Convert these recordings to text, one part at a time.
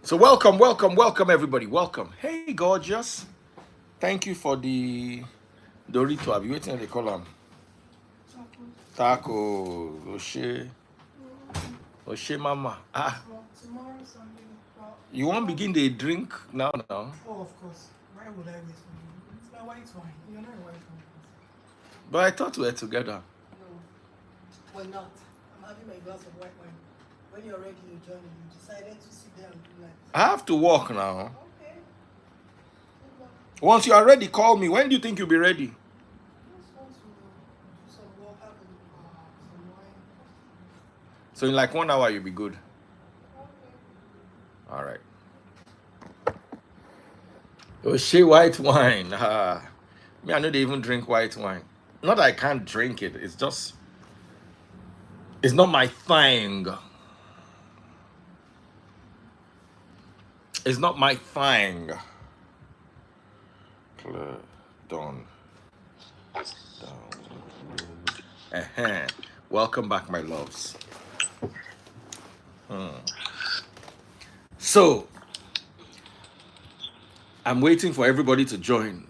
So welcome everybody. Welcome. Hey gorgeous. Thank you for the Dorito. I'll be waiting they call them. Taco. Oshe. Oshe mama. Ah. Tomorrow, Sunday. You won't begin the drink now. Oh, of course. Why would I wait for you? It's my white wine. You're not a white wine. But I thought we were together. No, we're not. I'm having my glass of white wine. When you're ready, you join me. You decided to sit there and do like. I have to walk now. Okay. Once you are ready, call me. When do you think you'll be ready? Just want to do some work, have some wine. So in like 1 hour, you'll be good. Okay. All right. Oshe white wine. Me, I know they even drink white wine. Not that I can't drink it. It's just, it's not my thing. It's not my thing. Done. Download. Welcome back, my loves. So, I'm waiting for everybody to join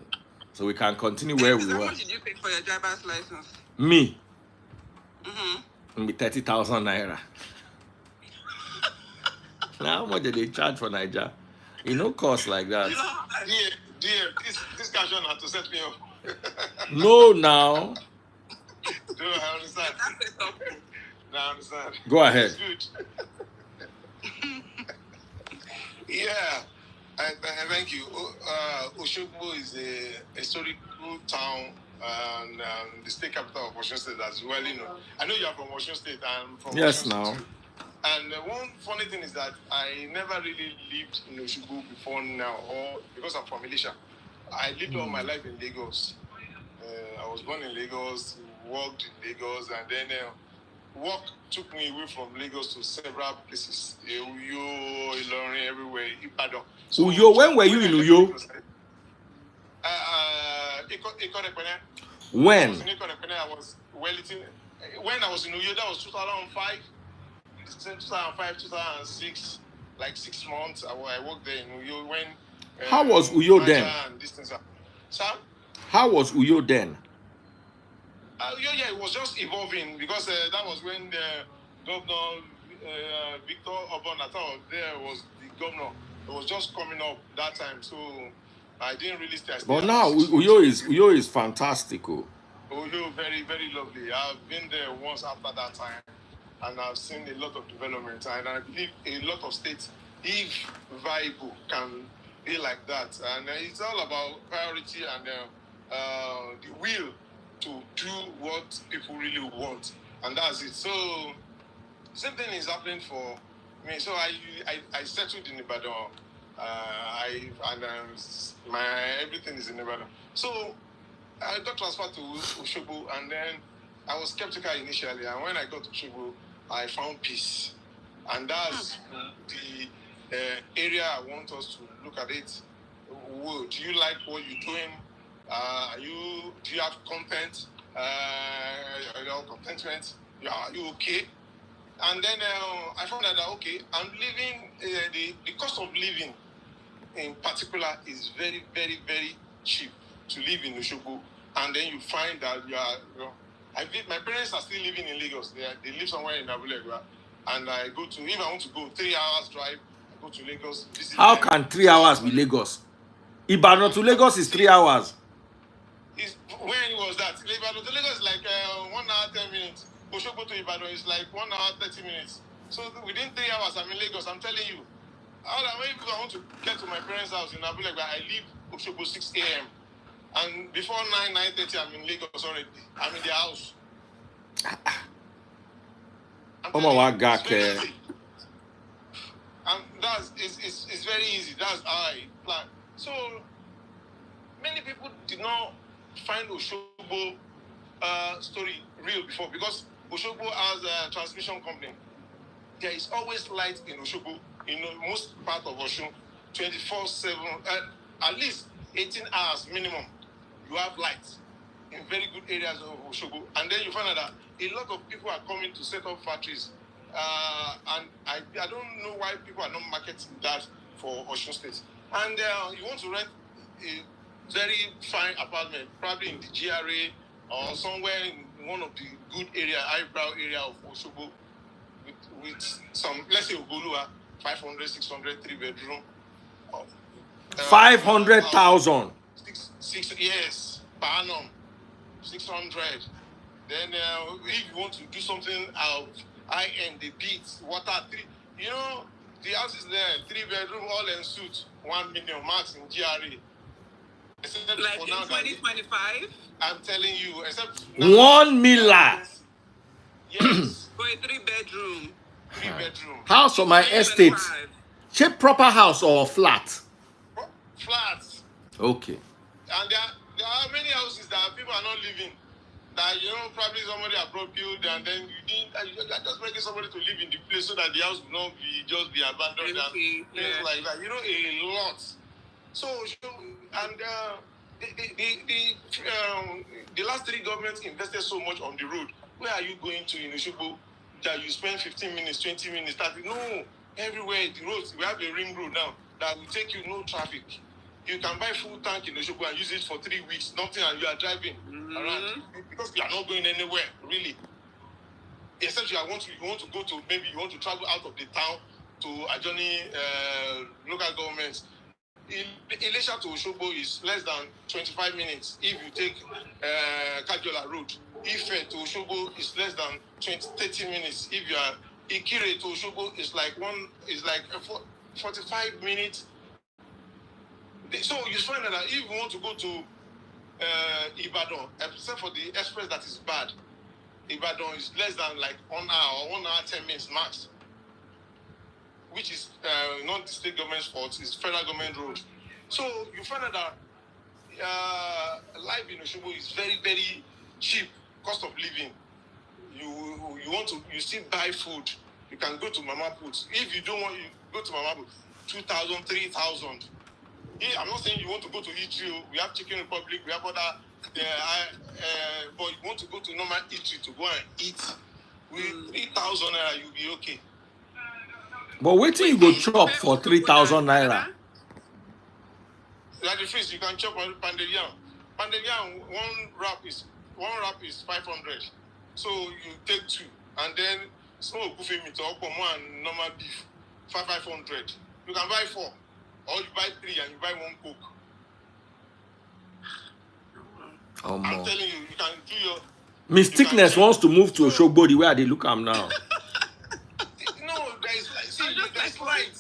so we can continue where we were. How much did you pay for your driver's license? Me? Mm-hmm. Me 30,000 naira. Now, how much did they charge for Niger? You know, cost like that. Dear, this guy shouldn't have to set me up. No, now. No, I understand. No, I understand. Go ahead. It's good. Yeah, thank you. Osogbo is a historical town and the state capital of Osun State as well. You know, I know you are from Osun State and from Yes, Osun now. State too. And one funny thing is that I never really lived in Osogbo before now, or because I'm from Elisha. I lived all my life in Lagos. I was born in Lagos, worked in Lagos, and then work took me away from Lagos to several places. Uyo, Ilorin, everywhere, Ibadan. So, Uyo, when were you in Uyo? When? I was Wellington. When I was in Uyo, that was 2005, 2006, like 6 months. I worked there in Uyo when. How was Uyo then? How was Uyo then? Yeah, it was just evolving because that was when the governor Victor Obon was there was the governor. It was just coming up that time, so I didn't really stay. But now Uyo is fantastic. Uyo, very, very lovely. I've been there once after that time, and I've seen a lot of development. And I believe a lot of states, if viable, can be like that. And it's all about priority and the will to do what people really want, and that's it. So same thing is happening for me. So I settled in Ibadan. My everything is in Ibadan. So I got transferred to Osogbo, and then I was skeptical initially. And when I got to Osogbo, I found peace, and that's the area I want us to look at it. Do you like what you're doing? Do you have content? Contentment? Are you okay? And then I found out that okay, I'm living. The cost of living, in particular, is very, very, very cheap to live in Osogbo. And then you find that my parents are still living in Lagos. They live somewhere in Abulegua, and I go to if I want to go 3 hours drive, I go to Lagos. How can 3 hours be Lagos? Ibadan to Lagos is 3 hours. When was that? Ibadan to Lagos is like 1 hour 10 minutes. Osogbo to Ibadan is like 1 hour 30 minutes. So within 3 hours, I'm in Lagos. I'm telling you. If I want to get to my parents' house in Abulegba, I leave Osogbo 6 a.m. And before 9:30, I'm in Lagos already. I'm in their house. And it's very easy. That's how I plan. So many people did not find Osogbo story real before because Osogbo has a transmission company. There is always light in Osogbo, in most part of Osun, 24/7, at least 18 hours minimum. You have light in very good areas of Osogbo, and then you find out that a lot of people are coming to set up factories, and I don't know why people are not marketing that for Osun State. And you want to rent a very fine apartment, probably in the GRA or somewhere in one of the good area, eyebrow area of Osogbo, with some, let's say Ogolua, 500, 600, 3-bedroom. 500,000. Six years, per annum, 600. Then if you want to do something high-end, the beats, water, the house is there, 3-bedroom, all in suit, 1 million max in GRA. Except Like for in now, 2025? I'm telling you, except now, 1 million. Yes. For a 3-bedroom. 3-bedroom. House on my estate. 2025. Cheap proper house or flat? Flats. Okay. And there are many houses that people are not living. That, probably somebody abroad built, and then you're just making somebody to live in the place so that the house will not be abandoned Empty, and things like that. A lot. So, and the last 3 governments invested so much on the road. Where are you going to in Osogbo that you spend 15 minutes, 20 minutes, 30? No, everywhere the roads. We have a ring road now that will take you no traffic. You can buy full tank in Osogbo and use it for 3 weeks, nothing, and you are driving around because you are not going anywhere really. Except you want to go to, maybe you want to travel out of the town to adjoining local governments. Ilesha to Osogbo is less than 25 minutes if you take Kajola Road. Ife to Osogbo is less than 30 minutes. If you are Ikire to Osogbo is like 45 minutes. So you find that if you want to go to Ibadan, except for the express that is bad, Ibadan is less than like 1 hour or 1 hour 10 minutes max, which is not the state government's fault, it's federal government road. So you find out that life in Osogbo is very, very cheap, cost of living. You still buy food. You can go to Mama Put. If you don't want, you go to Mama Put, 2,000, 3,000. I'm not saying you want to go to Eatery. We have Chicken Republic. We have other. But you want to go to normal Eatery to go and eat with 3,000 naira, you'll be okay. But wait till you go chop for 3,000 naira. Like the fish, you can chop on pounded yam. Pounded yam, one wrap is 500. So you take 2, and then small buffet meat or and normal beef, 500. You can buy 4. Or you buy 3 and you buy 1 Coke. I'm telling you, you can do your... Miss Thickness wants to move to Osogbo the way they look at him now. No, there's light.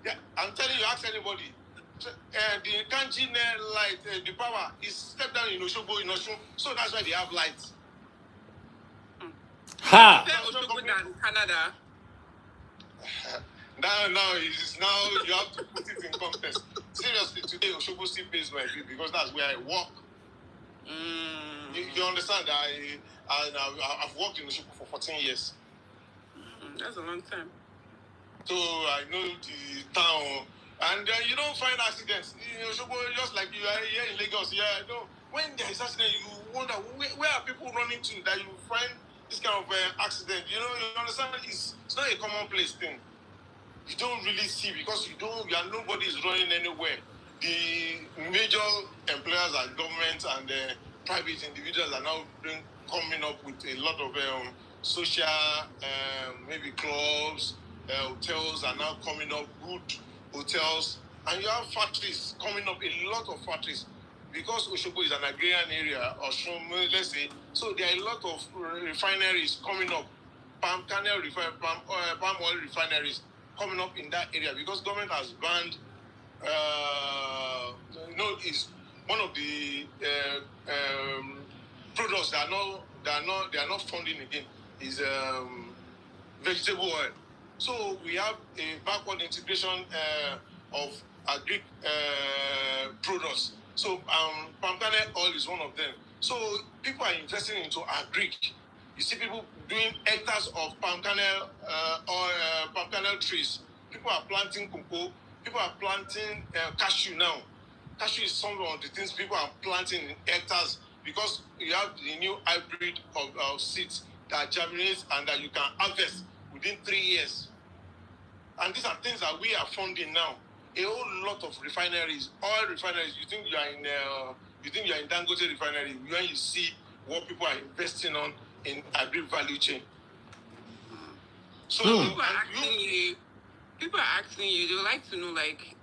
Yeah, I'm telling you, ask anybody. The Kanji light, the power is stepped down in Osogbo, in Osun, so that's why they have light. Ha! Osogbo than Canada. Now you have to put it in context. Seriously, today Osogbo still pays my bill because that's where I work. You understand that I've worked in Osogbo for 14 years. That's a long time. So I know the town, and you don't find accidents in Osogbo just like you are here in Lagos. Yeah, when there is accident, you wonder where are people running to that you find this kind of accident. You understand? It's not a commonplace thing. You don't really see because nobody is running anywhere. The major employers are government and private individuals are now coming up with a lot of social, maybe clubs, hotels are now coming up, good hotels, and you have factories coming up, a lot of factories. Because Osogbo is an agrarian area, or let's say, so there are a lot of refineries coming up, palm oil refineries coming up in that area because government has banned. Is one of the products they are not funding again is vegetable oil. So we have a backward integration of agri products. So palm kernel oil is one of them. So people are investing into agri. You see people doing hectares of palm kernel trees. People are planting cocoa. People are planting cashew now. Cashew is some of the things people are planting in hectares because you have the new hybrid of seeds that germinate and that you can harvest within 3 years. And these are things that we are funding now. a whole lot of refineries, oil refineries. You think you are in Dangote refinery when you see what people are investing on in agri value chain. So people are asking you, they would like to know, like,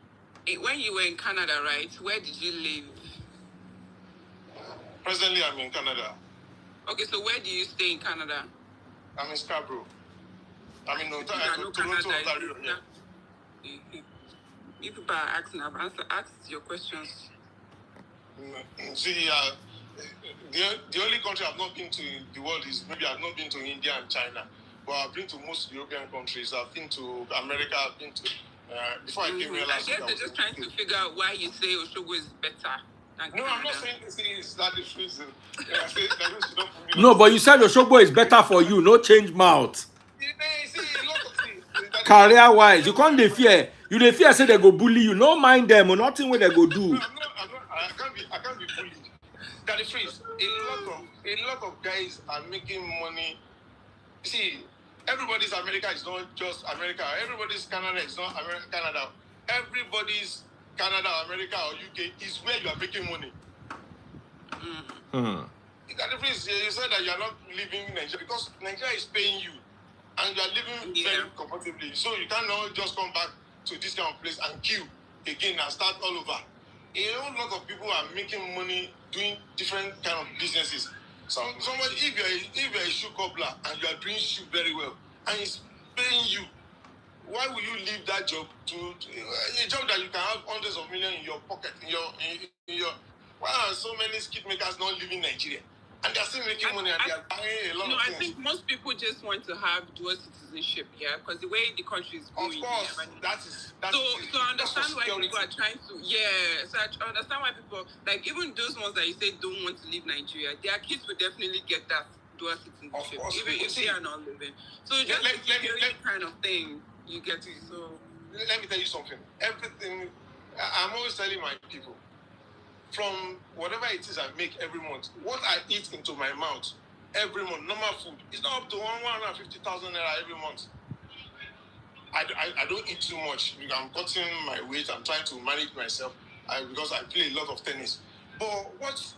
when you were in Canada, right? Where did you live? Presently, I'm in Canada. Okay, so where do you stay in Canada? I'm in Scarborough. I'm in Toronto, Canada, Ontario. Yeah. If people are asking, I've asked your questions. See, the only country I've not been to in the world is maybe I've not been to India and China, but I've been to most European countries. I've been to America. I've been to before I came here last week. I guess they're just trying to figure out why you say Osogbo is better than Canada. No, I'm not saying this is that the reason. No, but you said Osogbo is better for you. No change mouth. Career-wise, you can't dey fear. You dey fear say they go bully you. No mind them or nothing where they go do. I can't be bullied. That the phrase. A lot of guys are making money. See, everybody's America is not just America. Everybody's Canada is not Canada. Everybody's Canada, America, or UK is where you are making money. That the phrase. You said that you are not living in Nigeria because Nigeria is paying you. And you are living very comfortably. So you cannot just come back to this kind of place and queue again and start all over. A whole lot of people are making money doing different kind of businesses. Somebody, if you're a shoe cobbler and you are doing shoe very well and it's paying you, why will you leave that job to a job that you can have hundreds of millions in your pocket? In your why are so many skid makers not leaving Nigeria? And they're still making money and they're buying a lot of things. I think most people just want to have dual citizenship, because the way the country is going. Of course, so I understand why people are trying to, so I understand why people, like even those ones that you say don't want to leave Nigeria, their kids will definitely get that dual citizenship, even if they are not living. So just like kind of thing, you get it. So let me tell you something. Everything, I'm always telling my people, from whatever it is I make every month, what I eat into my mouth every month, normal food, is not up to 150,000 naira every month. I don't eat too much. I'm cutting my weight. I'm trying to manage myself because I play a lot of tennis. But what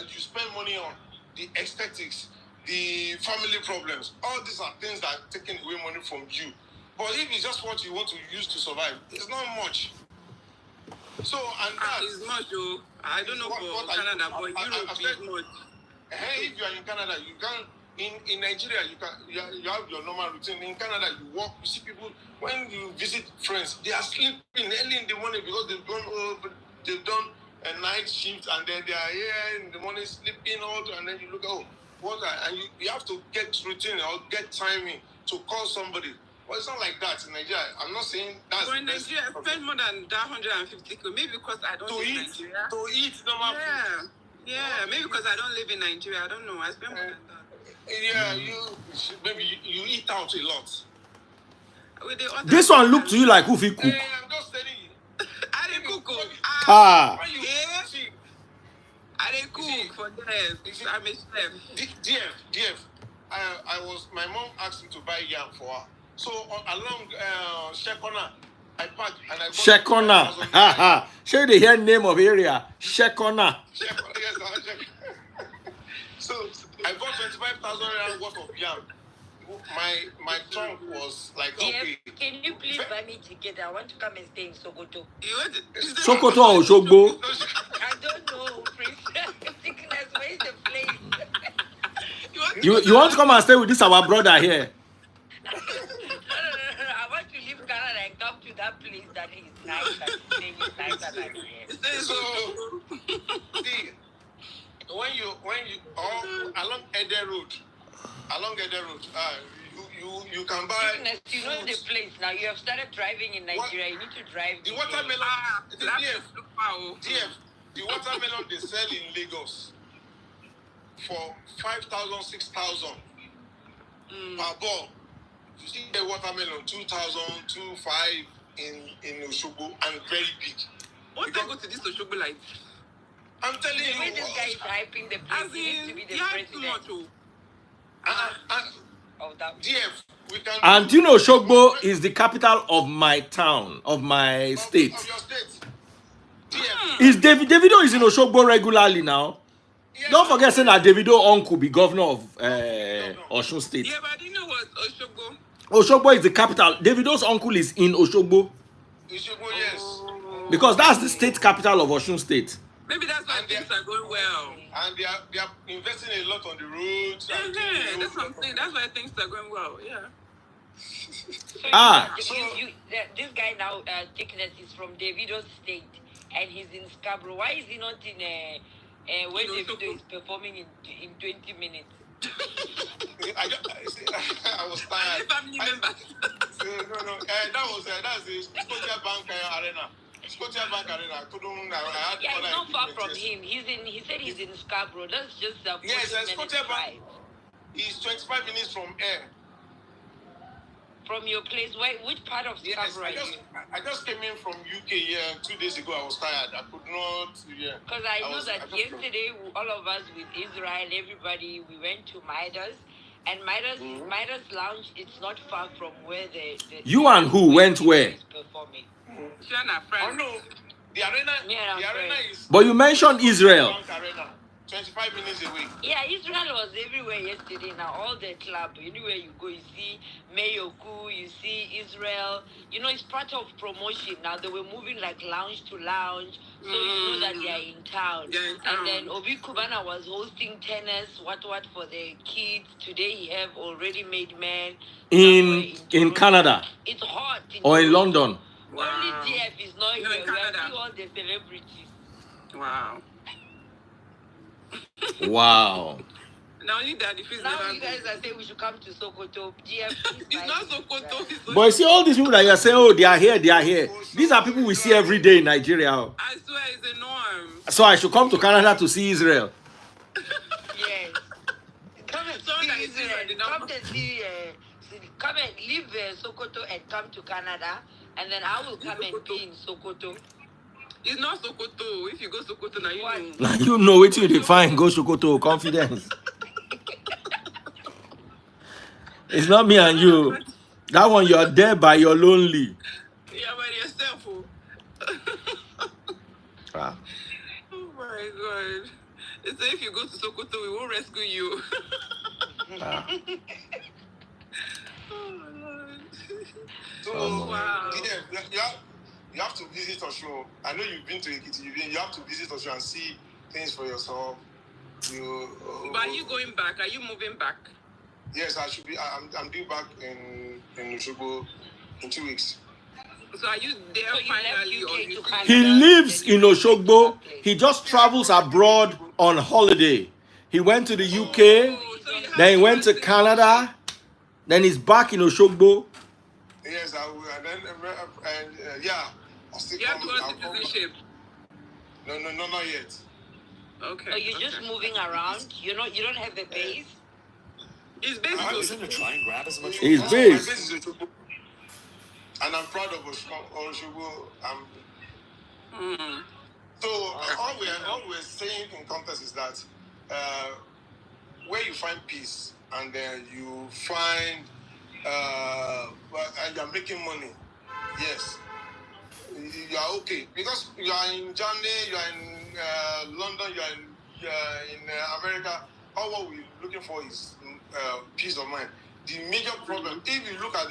you spend money on, the aesthetics, the family problems, all these are things that are taking away money from you. But if it's just what you want to use to survive, it's not much. So, and that is much, though. I don't know for Canada, but Europe is much. If you are in Canada, you can. In Nigeria, you have your normal routine. In Canada, you walk. You see people when you visit friends, they are sleeping early in the morning because they've done a night shift, and then they are here in the morning sleeping out, and then you look and you have to get routine or get timing to call somebody. Well, it's not like that in Nigeria. I'm not saying that's. But in Nigeria, I spend more than that 150 kg. Maybe because I don't live in Nigeria. To eat normal food. Yeah, maybe because I don't live in Nigeria. I don't know. I spend more than that. Yeah, you eat out a lot. This one look to you like who fit cook. I'm just telling you. I didn't cook. Ah. I didn't cook for them. I'm a chef. DF. My mom asked me to buy yam for her. So along Shekona, I parked and I got Shekona. Show you the here name of area. Shekona. So I bought 25,000 worth of yam. My trunk was like, okay. Can you please buy me ticket? I want to come and stay in Sokoto. Sokoto or Osogbo? I don't know, Princess. Sickness, where is the place? You want to come and stay with this our brother here? No. I want to leave Canada and come to that place that is nice and stay nicer than here. So, see, when you along Ede Road, you can buy. Sickness, you know the place now. You have started driving in Nigeria. You need to drive. The watermelon. The watermelon they sell in Lagos for 5,000, 6,000 per ball. You see the watermelon 2,000, 2,500 in Osogbo and very big. What they go to this Osogbo like? I'm telling you. The way this guy is hyping the place, he needs to be the president. of that. DF, we can. And you know, Osogbo is the capital of my town, of my state. Of your state. DF. Is Davido is in Osogbo regularly now? Yes, Don't forget saying that Davido uncle be governor of Osun State. Yeah, but I didn't know what Osogbo. Osogbo is the capital. Davido's uncle is in Osogbo Osogbo, yes. because that's the state capital of Osun State. Maybe that's why And things are going well. And they are investing a lot on the roads. And doing Yeah, the that's what I'm roads. saying. That's why things are going well. Yeah. So Ah. this guy now, Thickness, is from Davido's state, and he's in Scarborough. Why is he not in where In Davido Osogbo. is performing in 20 minutes? I was Are tired. they family members? No. That's the Scotia Bank Arena. Scotia Bank Arena. I had Yeah, other it's not far equipment, from yes. him. He said he's in Scarborough. That's just a 40 Yes, minutes Scotia drive. Bank is 25 minutes from air. From your place. Which part of Yes, Scarborough are you? I just came in from UK 2 days ago. I was tired. I could not. Yeah. Because I know was- that I just- yesterday, all of us with Israel, everybody, we went to Midas. And Midas Lounge, it's not far from where the You and who went where? is performing. Shana, Oh friend. no, the arena. Yeah, the arena friend. is. But you mentioned Israel. Bank Arena, 25 minutes away. Yeah, Israel was everywhere yesterday. Now all the club, anywhere you go, you see Mayoku, you see Israel. You know, it's part of promotion. Now they were moving like lounge to lounge, so you know that they are in town. They're in town. And then Obi Kubana was hosting tennis, what for the kids. Today he have already made men In Toronto. Canada It's hot or in Toronto. London. Only Wow. DF is not You're here. in We are Canada. seeing all the celebrities. Wow. Wow. Now only that if it's Now never you guys are saying we should come to Sokoto. DF is it's not Sokoto. It's But you see all these people that you are saying, oh, they are here. These are people we see every day in Nigeria. I swear it's a norm. So I should come to Canada to see Israel. Yes. Come and Someone that see is Israel, Israel. they don't- Come and see. Come and leave Sokoto and come to Canada, and then I will come and be in Sokoto. It's not Sokoto. If you go Sokoto now, you What? know. Now you know what you define. Go Sokoto. Confidence. It's not me and you. That one you are there by your lonely. Yeah, by yourself. Oh. Ah. Oh my god. They say if you go to Sokoto, we won't rescue you. Ah. Oh Lord. So Wow. you have to visit Osun. I know you've been to Ekiti. You have to visit Osun and see things for yourself. But are you going back? Are you moving back? Yes, I should be. I'm due back in Osogbo in 2 weeks. So are you there So you left finally? Or UK you to Canada? He lives in Osogbo. He just travels abroad on holiday. He went to the UK, Oh, so you have then he went to visit- Canada, then he's back in Osogbo. Yes, I will. And then yeah, I'll still You have come. to I'll have come. citizenship. No, not yet. Okay. So you're just okay. moving around. You don't have a base. It's basically. Listen to try and grab as much. He's My based. base is Osogbo. And I'm proud of Osogbo. So all we're saying in context is that where you find peace and then you find and you're making money, yes, you are okay because you are in Germany, you are in London, you are in America. All what we're looking for is peace of mind. The major problem, if you look at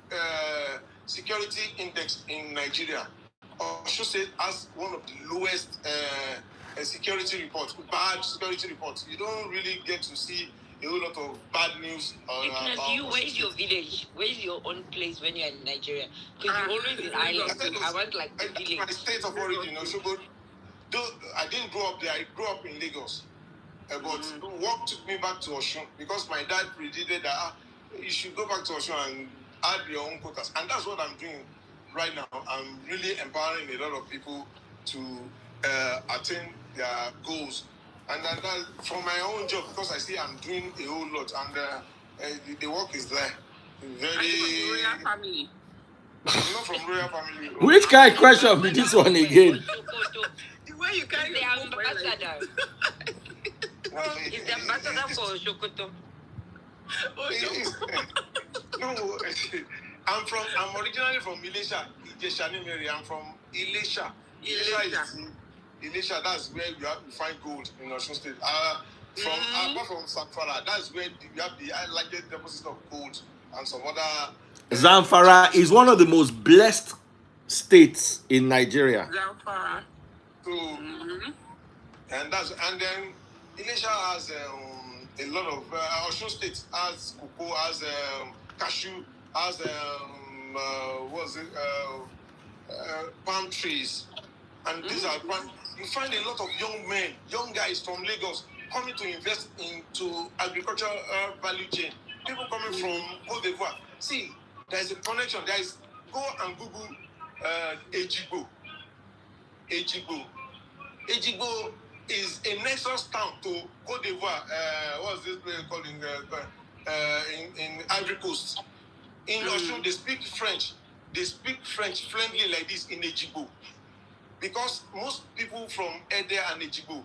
the security index in Nigeria, Osun State has one of the lowest security reports, bad security reports. You don't really get to see a whole lot of bad news. Where's your village? Where's your own place when you're in Nigeria? Because you're always in islands. I want like the My village. state of origin, Osogbo. Though I didn't grow up there, I grew up in Lagos. But work took me back to Osun because my dad predicted that you should go back to Osun and add your own quotas. And that's what I'm doing right now. I'm really empowering a lot of people to attain their goals. And that from my own job, because I see I'm doing a whole lot, and the work is there. Are you from Very. the royal family? I'm not from royal family. Which kind of question be this one again? Sokoto. The way you carry The your phone, boy, like- ambassador. No, He's the ambassador for Sokoto. No, I'm originally from Ilesha, Ijesha area. I'm from Ilesha. Ilesha, that's where you find gold in Osun State. Apart from Zamfara, that's where you have the largest deposit of gold and some other. Zamfara is one of the most blessed states in Nigeria. Japa. So, and then Ilesha has a lot of Osun State has cocoa, has cashew, has palm trees, and these are you find a lot of young guys from Lagos coming to invest into agricultural value chain. People coming from Cote d'Ivoire. See, there is a connection. Go and Google Ejigbo. Ejigbo is a nexus town to Cote d'Ivoire. What's this place called in Ivory Coast? In Osun, they speak French. They speak French fluently like this in Ejigbo. Because most people from Ede and Ejigbo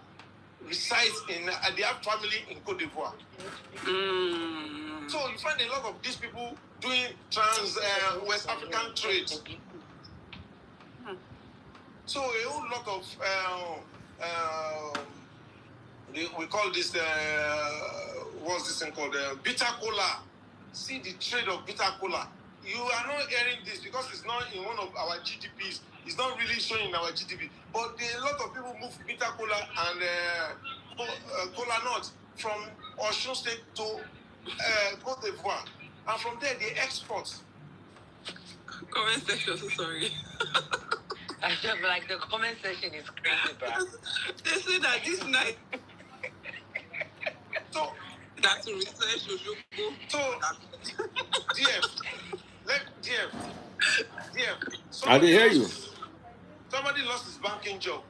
reside they have family in Cote d'Ivoire. So you find a lot of these people doing West African trade. So a whole lot of we call this what's this thing called bitter cola. See the trade of bitter cola. You are not hearing this because it's not in one of our GDPs. It's not really showing in our GDP. But a lot of people move bitter cola and cola nuts from Osun State to Cote d'Ivoire. And from there, they export. Comment section, so sorry. I just like the comment section is crazy, bro. They say that this night. So, that's a research Osogbo. So, DF. I didn't hear you. Somebody lost his banking job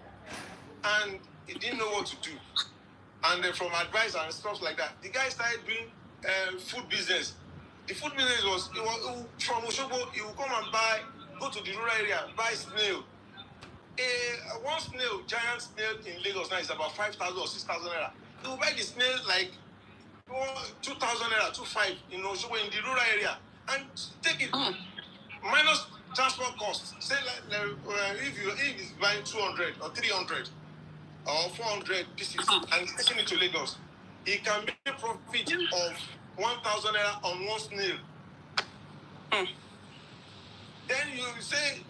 and he didn't know what to do. And then from advice and stuff like that, the guy started doing food business. The food business was from Osogbo, he would come and go to the rural area, buy snail. One snail, giant snail in Lagos now is about 5,000 or 6,000 naira. He will buy the snail like 2,000 naira, 2,500 in Osogbo in the rural area and take it minus transport costs. Say if he's buying 200 or 300 or 400 pieces and taking it to Lagos, he can make a profit of 1,000 naira on one snail. Then you say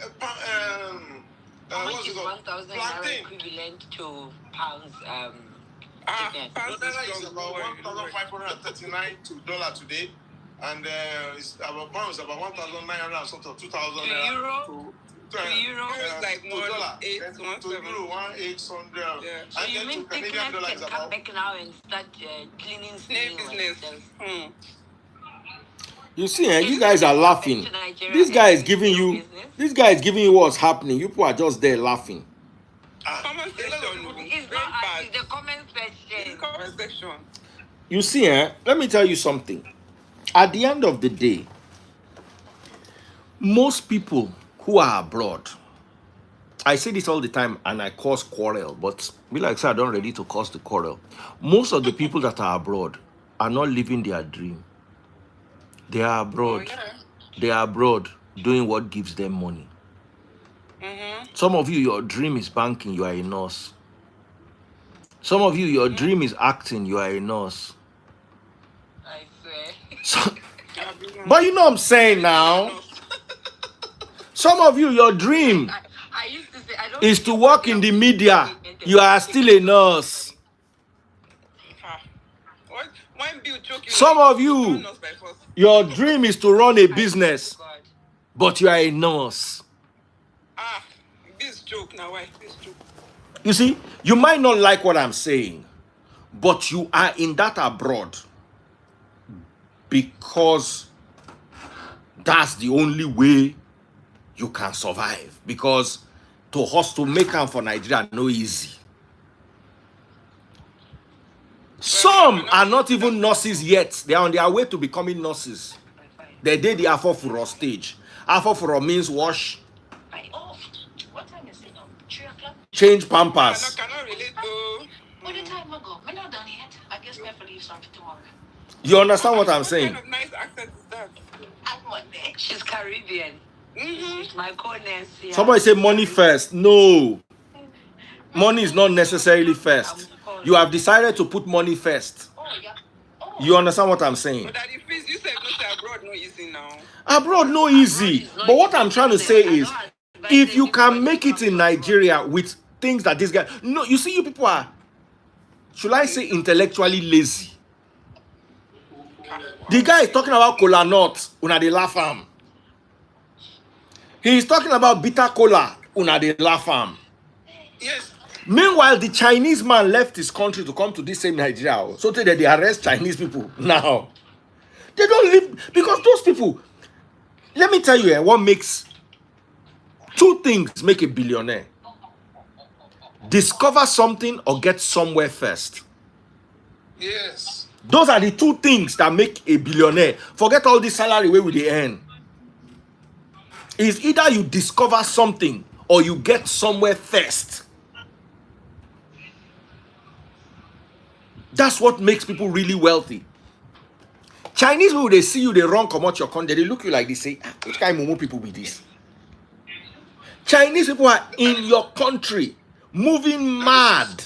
how much is 1,000 naira equivalent to pounds? Pounds is about 1,539 to dollar today, and it's about pounds about 1,900 sort of 2,000 naira. Euro? To euro is like to more dollar. to Euro 1,800. Yeah. So And you then mean to Canadian dollar is Thickness can come about. back now and start cleaning Snail business. You see, you guys are laughing. This guy is giving you what's happening. You people are just there laughing. Comment section. It's Very not bad. it's the comment section. Comment section. You see, let me tell you something. At the end of the day, most people who are abroad, I say this all the time and I cause quarrel, but be like, sir, I don't ready to cause the quarrel. Most of the people that are abroad are not living their dream. They are abroad. Oh, yeah. They are abroad doing what gives them money. Some of you, your dream is banking, you are a nurse. Some of you, your dream is acting, you are a nurse. I swear. So, but you know what I'm saying now? Some of you, your dream I used to say I don't is to work in the media. You are still a nurse. When Bill choking, Some of you, nurse by force. your dream is to run a business, but you are a nurse. This joke now, why? This joke. You see, you might not like what I'm saying, but you are in that abroad because that's the only way you can survive. Because to hustle, make am for Nigeria no easy. Some are not even nurses yet. They are on their way to becoming nurses. They did the Afofuro stage. Afofuro means wash, What time is it now? 3 o'clock? change pampers. Cannot relate to. What the time ago? We're not done yet. I guess we have to leave something tomorrow. You understand what I'm saying? What kind of nice accent is that? She's Caribbean. Mm-hmm. She's my co-nurse. Yeah. Somebody say money first. No. Money is not necessarily first. You have decided to put money first. You understand what I'm saying? But Daddy, please, you said no to abroad, no easy now. Abroad, no easy. But what I'm trying to say is, if you can make it in Nigeria with things that this guy... No, you see, you people are, should I say, intellectually lazy. The guy is talking about cola nuts, una dey laugh am. He is talking about bitter cola, una dey laugh am. Yes. Meanwhile, the Chinese man left his country to come to this same Nigeria. So that they arrest Chinese people now. They don't live because those people. Let me tell you what makes two things make a billionaire: discover something or get somewhere first. Yes. Those are the two things that make a billionaire. Forget all this salary where we they earn. Is either you discover something or you get somewhere first. That's what makes people really wealthy. Chinese people, they see you, they run, come out your country, they look you like they say, which kind of Momo people with this? Chinese people are in your country, moving mad.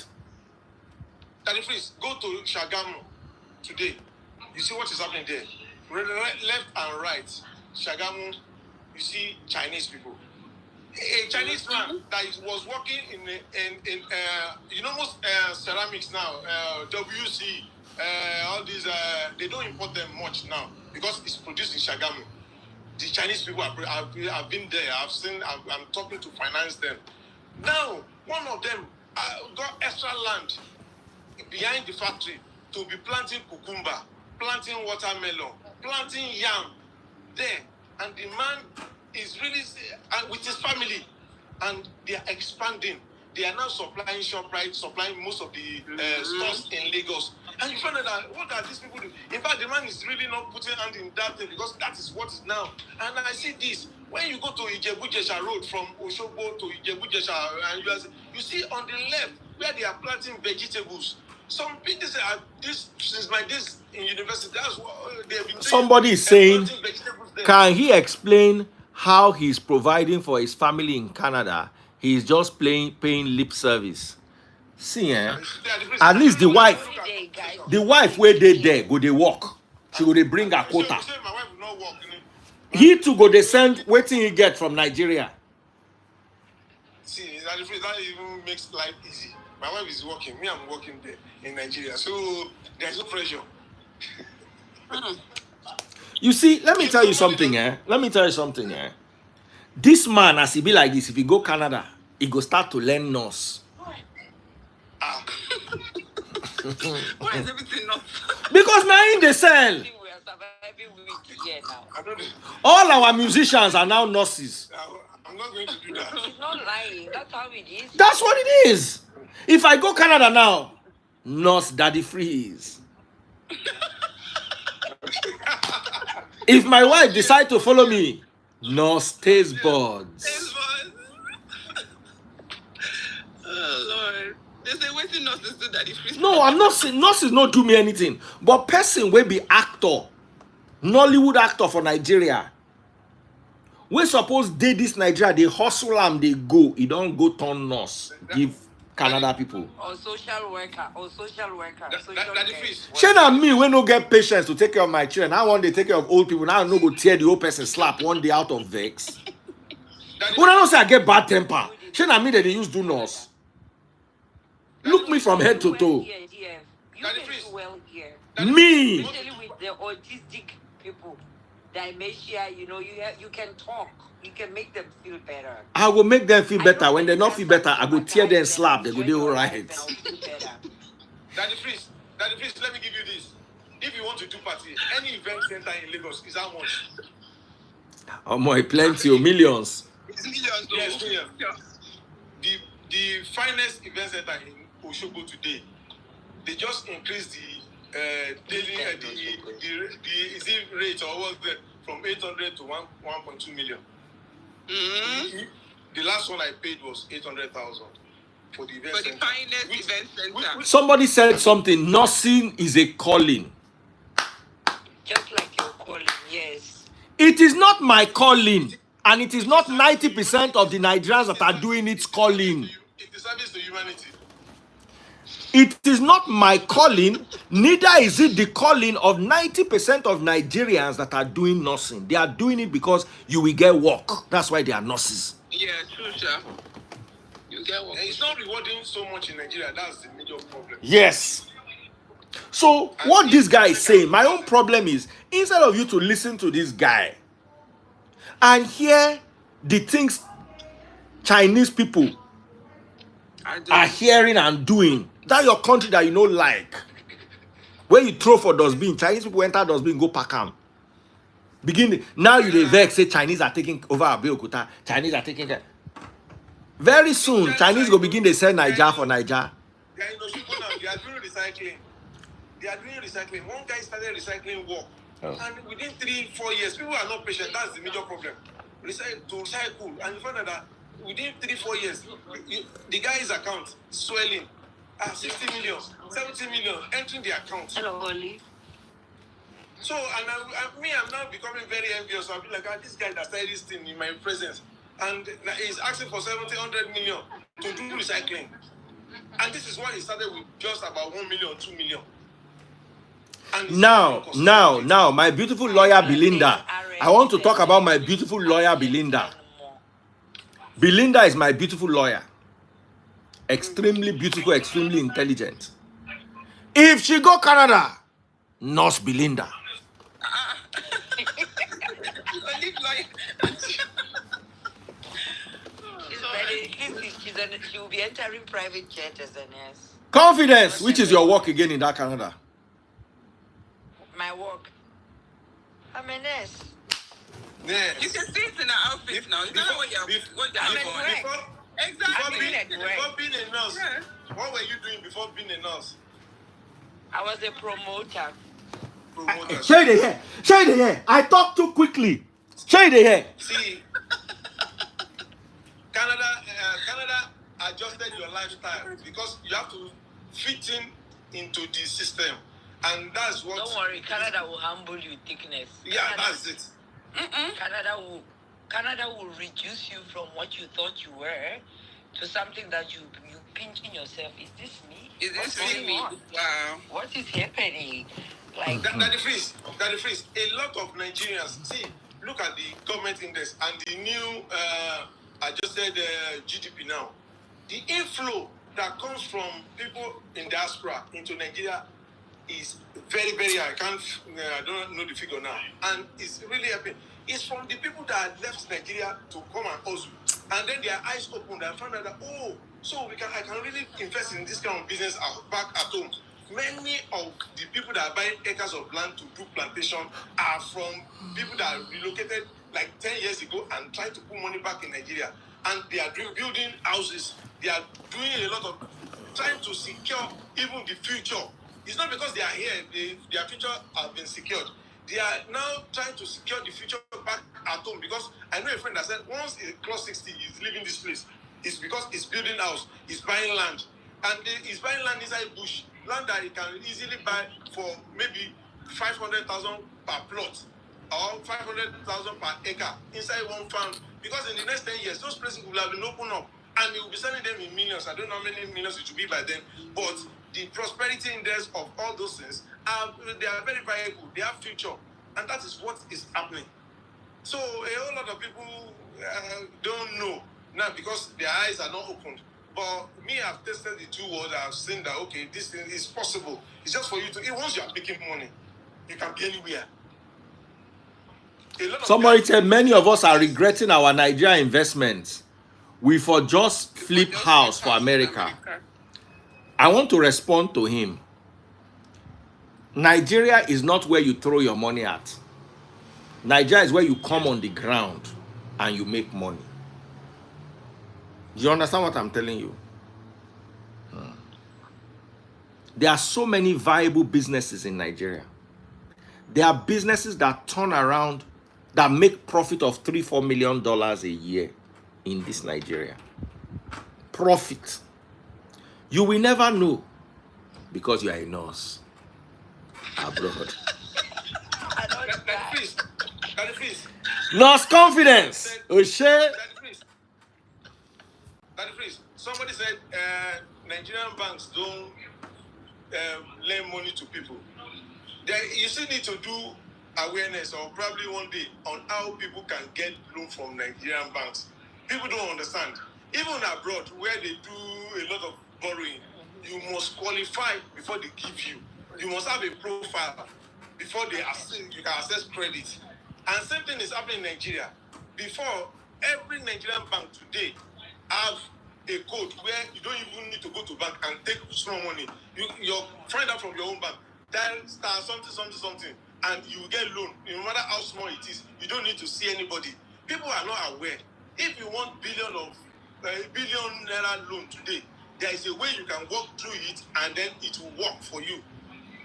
Daddy, please go to Shagamu today. You see what is happening there. Left and right, Shagamu, you see Chinese people. A Chinese man that was working in you know most ceramics now, WC, all these they don't import them much now because it's produced in Shagamu. The Chinese people I've been there. I've seen. I'm talking to finance them. Now one of them got extra land behind the factory to be planting cucumber, planting watermelon, planting yam there, and the man is really with his family, and they are expanding. They are now supplying ShopRite, supplying most of the stores in Lagos. And you find out that what are these people do? In fact, the man is really not putting hand in that thing because that is what is now. And I see this when you go to Ijebu-Jesha Road from Osogbo to Ijebu-Jesha, and you see on the left where they are planting vegetables. Some people say this since my days in university. That's what they have been doing. Somebody is saying, can he explain how he's providing for his family in Canada? He's just paying lip service. See, at least the wife where they there go they work. She go they bring her quota. He too go they send waiting he get from Nigeria. See, that even makes life easy. My wife is working. Me, I'm working there in Nigeria, so there's no pressure. You see, let me tell you something, This man, as he be like this, if he go Canada, he go start to learn nurse. Why is everything not? Because now in the cell, We are surviving with here now. all our musicians are now nurses. I'm not going to do that. It's not lying. That's how it is. That's what it is. If I go Canada now, nurse Daddy Freeze. If my wife decide to follow me, nurse Taste Buds. Oh Lord. They say waiting nurses do Daddy Freeze. No, I'm not saying nurses not do me anything. But person will be actor, Nollywood actor for Nigeria. We suppose they this Nigeria, they hustle and they go. You don't go turn nurse, give Canada people. Or social worker. Daddy Freeze. Shane and me, we no get patience to take care of my children. I want to take care of old people. Now I no go tear the old person slap one day out of vex. When I don't say I get bad temper, Shane and me they use do nurse. Look me from head to toe. You can do well here. Me. Especially with the autistic people, dementia, you can talk. You can make them feel better. I will make them feel better. When they not feel better, I go tear them slap. They go do all right. Daddy Freeze, let me give you this. If you want to do party, any event center in Lagos is how much? Oh my, plenty of millions. It's millions, though. Yes, millions. Yeah. The finest event center in Osogbo today, they just increased the daily the rate or what from 800 to 1.2 million. Mm-hmm. The last one I paid was 800,000 for the event For the center. finest event center. Somebody said something. Nursing is a calling. calling, yes. It is not my calling, and it is not 90% of the Nigerians that are doing its calling. It is service to humanity. It is not my calling, neither is it the calling of 90% of Nigerians that are doing nursing. They are doing it because you will get work. That's why they are nurses. Yeah, true, sir. You get what? It's not rewarding so much in Nigeria. That's the major problem. Yes. So what this guy is saying, my own problem is, instead of you to listen to this guy and hear the things Chinese people are hearing and doing, that your country that you know like, where you throw for dustbin, Chinese people enter dustbin, go pack them. Now you dey vex say Chinese are taking over Abeokuta, Chinese are taking that. Very soon, Chinese go begin to sell Niger for Niger. They are in Osogbo now. They are doing recycling. One guy started recycling work. And within 3-4 years, people are not patient. That's the major problem. Recycle. And you find out that within 3-4 years, the guy's account is swelling. 60 million, 70 million entering the account. Hello, Oli. So, I'm now becoming very envious. I'll be like, this guy that started this thing in my presence. And he's asking for 70-100 million to do recycling. And this is why he started with just about 1 million, 2 million. Now, my beautiful lawyer Belinda. I want to talk about my beautiful lawyer Belinda. Belinda is my beautiful lawyer. Extremely beautiful, extremely intelligent. If she go Canada, nurse Belinda. She will be entering private jet as a nurse. Confidence, which is your work again in that Canada? My work. I'm a nurse. Yeah. You can see it in our outfit now. You know what you're Exactly. Before being a nurse, what were you doing before being a nurse? I was a promoter. Show the hair. I talk too quickly. Show the hair. See, Canada adjusted your lifestyle because you have to fit into the system, and that's what. Don't worry, Canada will humble you, thickness. Yeah, that's it. Canada will reduce you from what you thought you were to something that you pinching yourself. Is this me? Is this me? Wow. What is happening? Like Daddy Freeze. A lot of Nigerians, see, look at the government index and the new adjusted GDP now. The inflow that comes from people in diaspora into Nigeria is very, very high. I don't know the figure now. And it's really helping. It's from the people that left Nigeria to come and Osun. And then their eyes opened and found out that, so I can really invest in this kind of business back at home. Many of the people that are buying acres of land to do plantation are from people that relocated like 10 years ago and tried to put money back in Nigeria. And they are building houses. They are doing a lot of trying to secure even the future. It's not because they are here, their future has been secured. They are now trying to secure the future back at home, because I know a friend that said once he crossed 60, he's leaving this place. It's because he's building house, he's buying land. And he's buying land inside bush, land that he can easily buy for maybe 500,000 per plot or 500,000 per acre inside one farm. Because in the next 10 years, those places will have been opened up and he will be selling them in millions. I don't know how many millions it will be by then, but the prosperity index of all those things they are very viable. They have future, and that is what is happening. So a whole lot of people don't know now because their eyes are not opened. But me, I've tested the two words. I've seen that this thing is possible. It's just for you to. Once you are making money, you can be anywhere. Somebody said many of us are regretting our Nigeria investments. We for just flip house for America. I want to respond to him. Nigeria is not where you throw your money at. Nigeria is where you come on the ground and you make money. Do you understand what I'm telling you? There are so many viable businesses in Nigeria. There are businesses that turn around, that make profit of $3-4 million a year in this Nigeria. Profit. You will never know because you are a nurse abroad. Daddy Chris. Lost confidence. Oh shit. Daddy Chris. Somebody said Nigerian banks don't lend money to people. You still need to do awareness, or probably one day, on how people can get loan from Nigerian banks. People don't understand. Even abroad, where they do a lot of borrowing, you must qualify before they give you. You must have a profile before you can access credit. And same thing is happening in Nigeria. Before, every Nigerian bank today have a code where you don't even need to go to bank and take small money. You find out from your own bank. Dial star something, and you will get loan. No matter how small it is, you don't need to see anybody. People are not aware. If you want billion naira loan today, there is a way you can walk through it, and then it will work for you.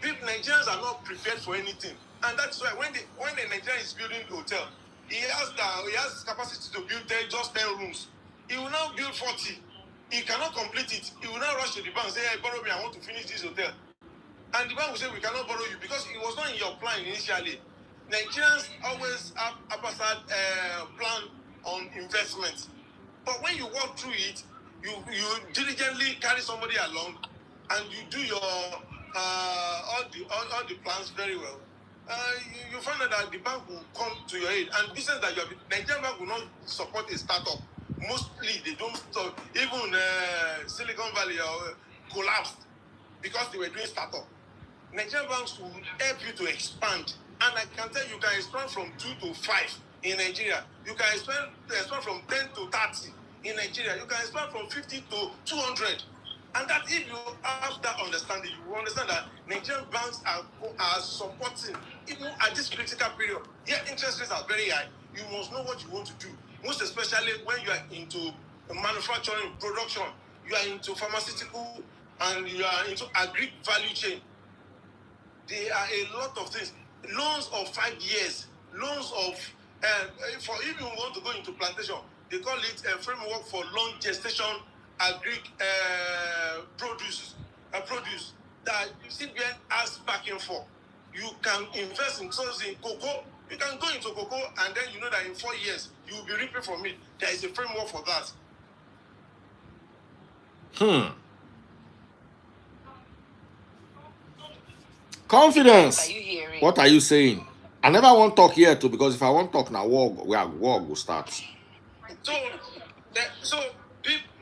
People, Nigerians are not prepared for anything, and that's why when a Nigerian is building a hotel, he has capacity to build just 10 rooms. He will now build 40. He cannot complete it. He will now rush to the bank and say, "Hey, borrow me. I want to finish this hotel." And the bank will say, "We cannot borrow you because it was not in your plan initially." Nigerians always have a plan on investment. But when you walk through it, you diligently carry somebody along, and you do your all the plans very well. You find out that the bank will come to your aid, and business that Nigerian bank will not support a startup. Mostly they don't stop. Even Silicon Valley collapsed because they were doing startup. Nigerian banks will help you to expand, and I can tell you can expand from 2 to 5 in Nigeria. You can expand from 10 to 30 in Nigeria. You can expand from 50 to 200. And that if you have that understanding, you will understand that Nigerian banks are supporting, even at this critical period. Yeah, interest rates are very high. You must know what you want to do. Most especially when you are into manufacturing, production, you are into pharmaceutical, and you are into agri value chain. There are a lot of things. Loans of 5 years, loans of for if you want to go into plantation, they call it a framework for long gestation agri produce that CBN has backing for. You can invest in cocoa. You can go into cocoa, and then you know that in 4 years you will be reaping from it. There is a framework for that. Confidence. Are you hearing? What are you saying? I never want to talk here too, because if I want to talk now, war will start. So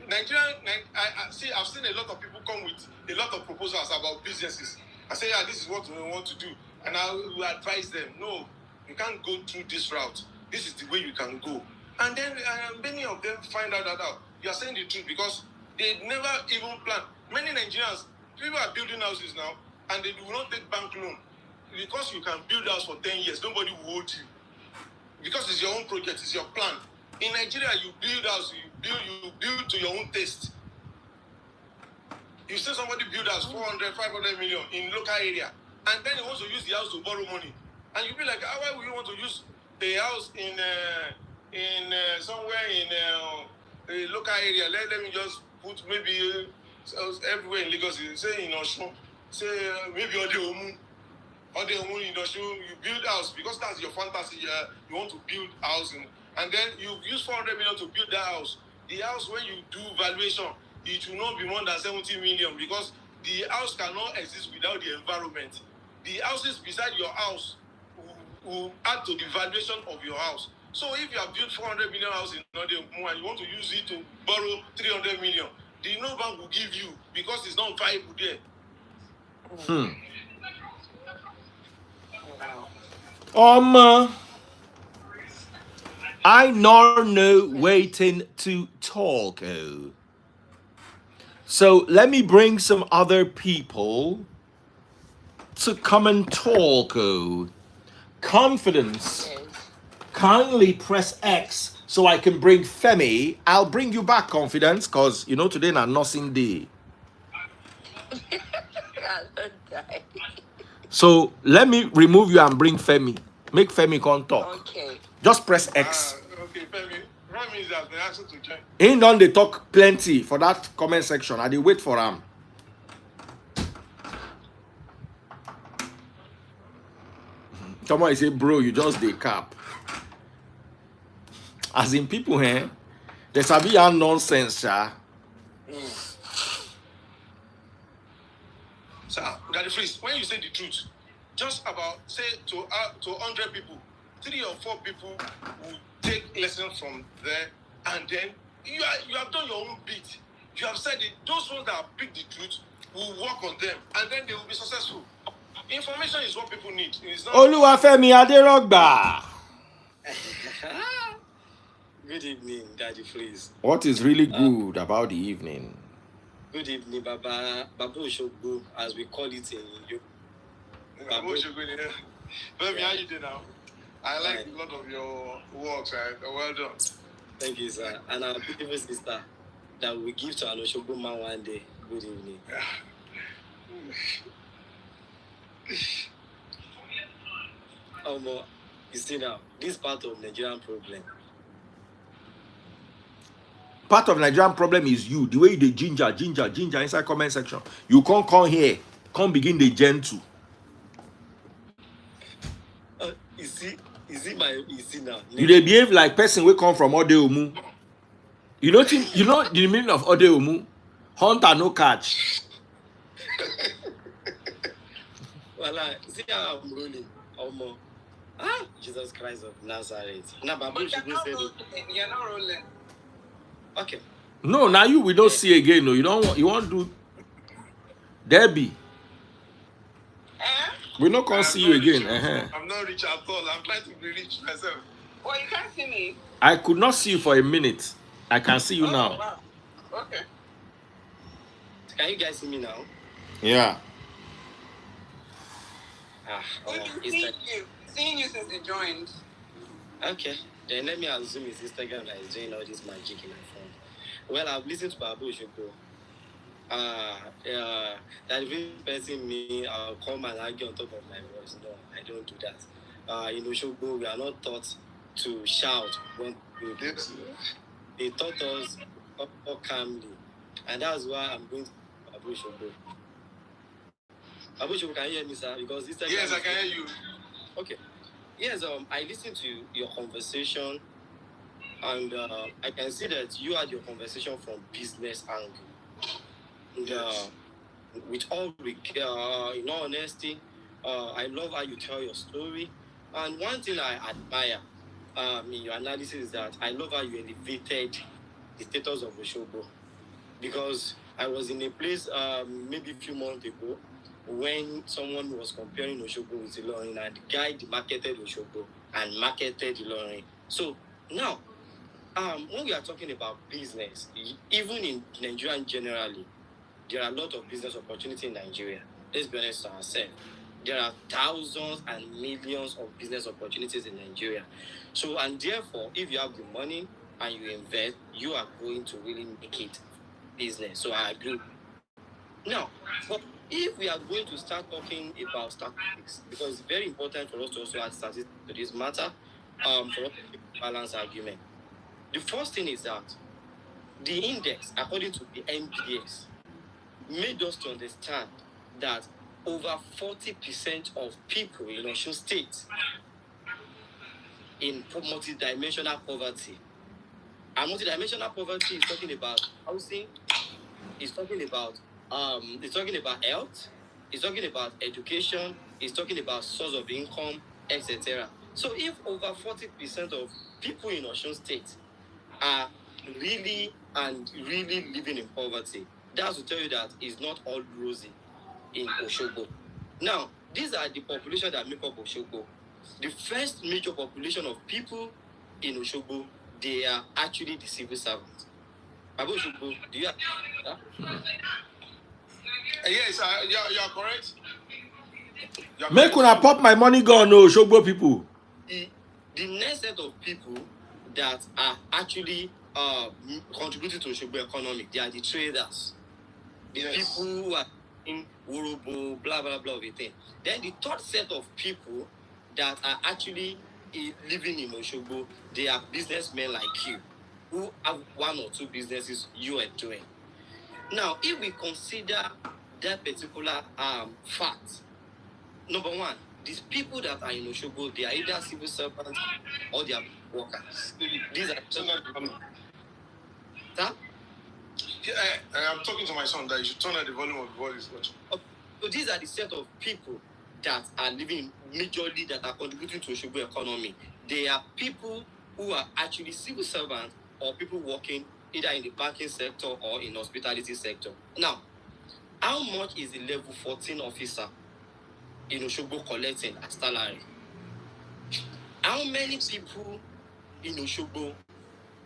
Nigerian, I've seen a lot of people come with a lot of proposals about businesses. I say, yeah, this is what we want to do, and I will advise them. No, you can't go through this route. This is the way you can go. And then many of them find out that you are saying the truth, because they never even plan. Many Nigerians, people are building houses now, and they do not take bank loan, because you can build house for 10 years. Nobody will hold you, because it's your own project, it's your plan. In Nigeria, you build house, you build to your own taste. You see somebody build house 400, 500 million in local area, and then he wants to use the house to borrow money, and you be like, why would you want to use a house in somewhere in a local area? Let me just put maybe everywhere in Lagos. Say in Osun, say maybe Osun in Osun. You build house because that's your fantasy. You want to build house, and then you use 400 million to build that house. The house, when you do valuation, it will not be more than 70 million, because the house cannot exist without the environment. The houses beside your house will add to the valuation of your house. So if you have built 400 million house in Odemu and you want to use it to borrow 300 million, the no bank will give you, because it's not viable there. I nor know waiting to talk. Oh. So let me bring some other people to come and talk. Oh. Confidence. Yes. Kindly press X so I can bring Femi. I'll bring you back, Confidence, because you know today na nursing day. So let me remove you and bring Femi. Make Femi come talk. Okay. Just press X. Okay, Femi. That means that they asked to join. He done they talk plenty for that comment section. I dey wait for him. Somebody say, bro, you just dey cap. As in people, there's a bit of nonsense, sir. Sir, Daddy Freeze, when you say the truth, just about say to 100 people, 3 or 4 people will take lessons from there, and then you have done your own bit. You have said it. Those ones that pick the truth will work on them, and then they will be successful. Information is what people need. It's not. Oluwafemi Aderogba. Good evening, Daddy Freeze. What is really good about the evening? Good evening, Baba Osogbo, as we call it in you. Baba Osogbo, yeah. Baby, how you doing now? I like a lot of your works, right? Well done. Thank you, sir. And our beautiful sister that we give to an Osogbo man one day. Good evening. You see now, this part of Nigerian problem. Part of Nigerian problem is you. The way you dey ginger inside comment section. You can't come here. Come begin the gentle. You see now. You dey behave like person wey come from Odeomu. You know the meaning of Odeomu? Hunter no catch. Well, see how I'm rolling. Jesus Christ of Nazareth. Now, Baba Osogbo said you're not rolling. Okay. No, now we don't see again. No, you want to do Debbie. We not gonna see you again. I'm not rich at all. I'm trying to be rich myself. Well, you can't see me. I could not see you for a minute. I can see you now. Wow. Okay. Can you guys see me now? Yeah. Seeing you since you joined. Okay. Then let me assume it's Instagram that is doing all this magic in my phone. Well, I've listened to Baba Osogbo. That if person me, I'll come and argue on top of my voice. No, I don't do that. In Osogbo, we are not taught to shout when we do. They taught us up calmly. And that's why I'm going to Baba Osogbo. Baba Osogbo, can you hear me, sir? Because this yes, I can hear you. Okay. Yes, I listened to your conversation, and I can see that you had your conversation from business angle. And with all in all honesty, I love how you tell your story. And one thing I admire in your analysis is that I love how you elevated the status of Osogbo. Because I was in a place maybe a few months ago when someone was comparing Osogbo with Ilorin, and the guy marketed Osogbo and marketed Ilorin. So now, when we are talking about business, even in Nigeria generally, there are a lot of business opportunity in Nigeria. Let's be honest with ourselves. There are thousands and millions of business opportunities in Nigeria. So, and therefore, if you have the money and you invest, you are going to really make it business. So I agree. Now, but if we are going to start talking about statistics, because it's very important for us to also add statistics to this matter, for us to make a balanced argument. The first thing is that the index, according to the MPS, made us to understand that over 40% of people in Osun State in multidimensional poverty. And multidimensional poverty is talking about housing, it's talking about health, it's talking about education, it's talking about source of income, etc. So if over 40% of people in Osun State are really living in poverty, that's to tell you that it's not all rosy in Osogbo. Now, these are the population that make up Osogbo. The first major population of people in Osogbo, they are actually the civil servants. Baba Osogbo, do you have that? Yes, you are correct. Make una pop my money gun, no Osogbo people. The next set of people that are actually contributing to Osogbo economy, they are the traders. The people who are in Urobo, blah, blah, blah, everything. Then the third set of people that are actually living in Osogbo, they are businessmen like you, who have one or two businesses you are doing. Now, if we consider that particular fact, number one, these people that are in Osogbo, they are either civil servants or they are workers. These are Sir? Yeah, I'm talking to my son that you should turn on the volume of the voice. So these are the set of people that are living majorly, that are contributing to Osogbo economy. They are people who are actually civil servants or people working either in the banking sector or in hospitality sector. Now, how much is the level 14 officer in Osogbo collecting as salary? How many people in Osogbo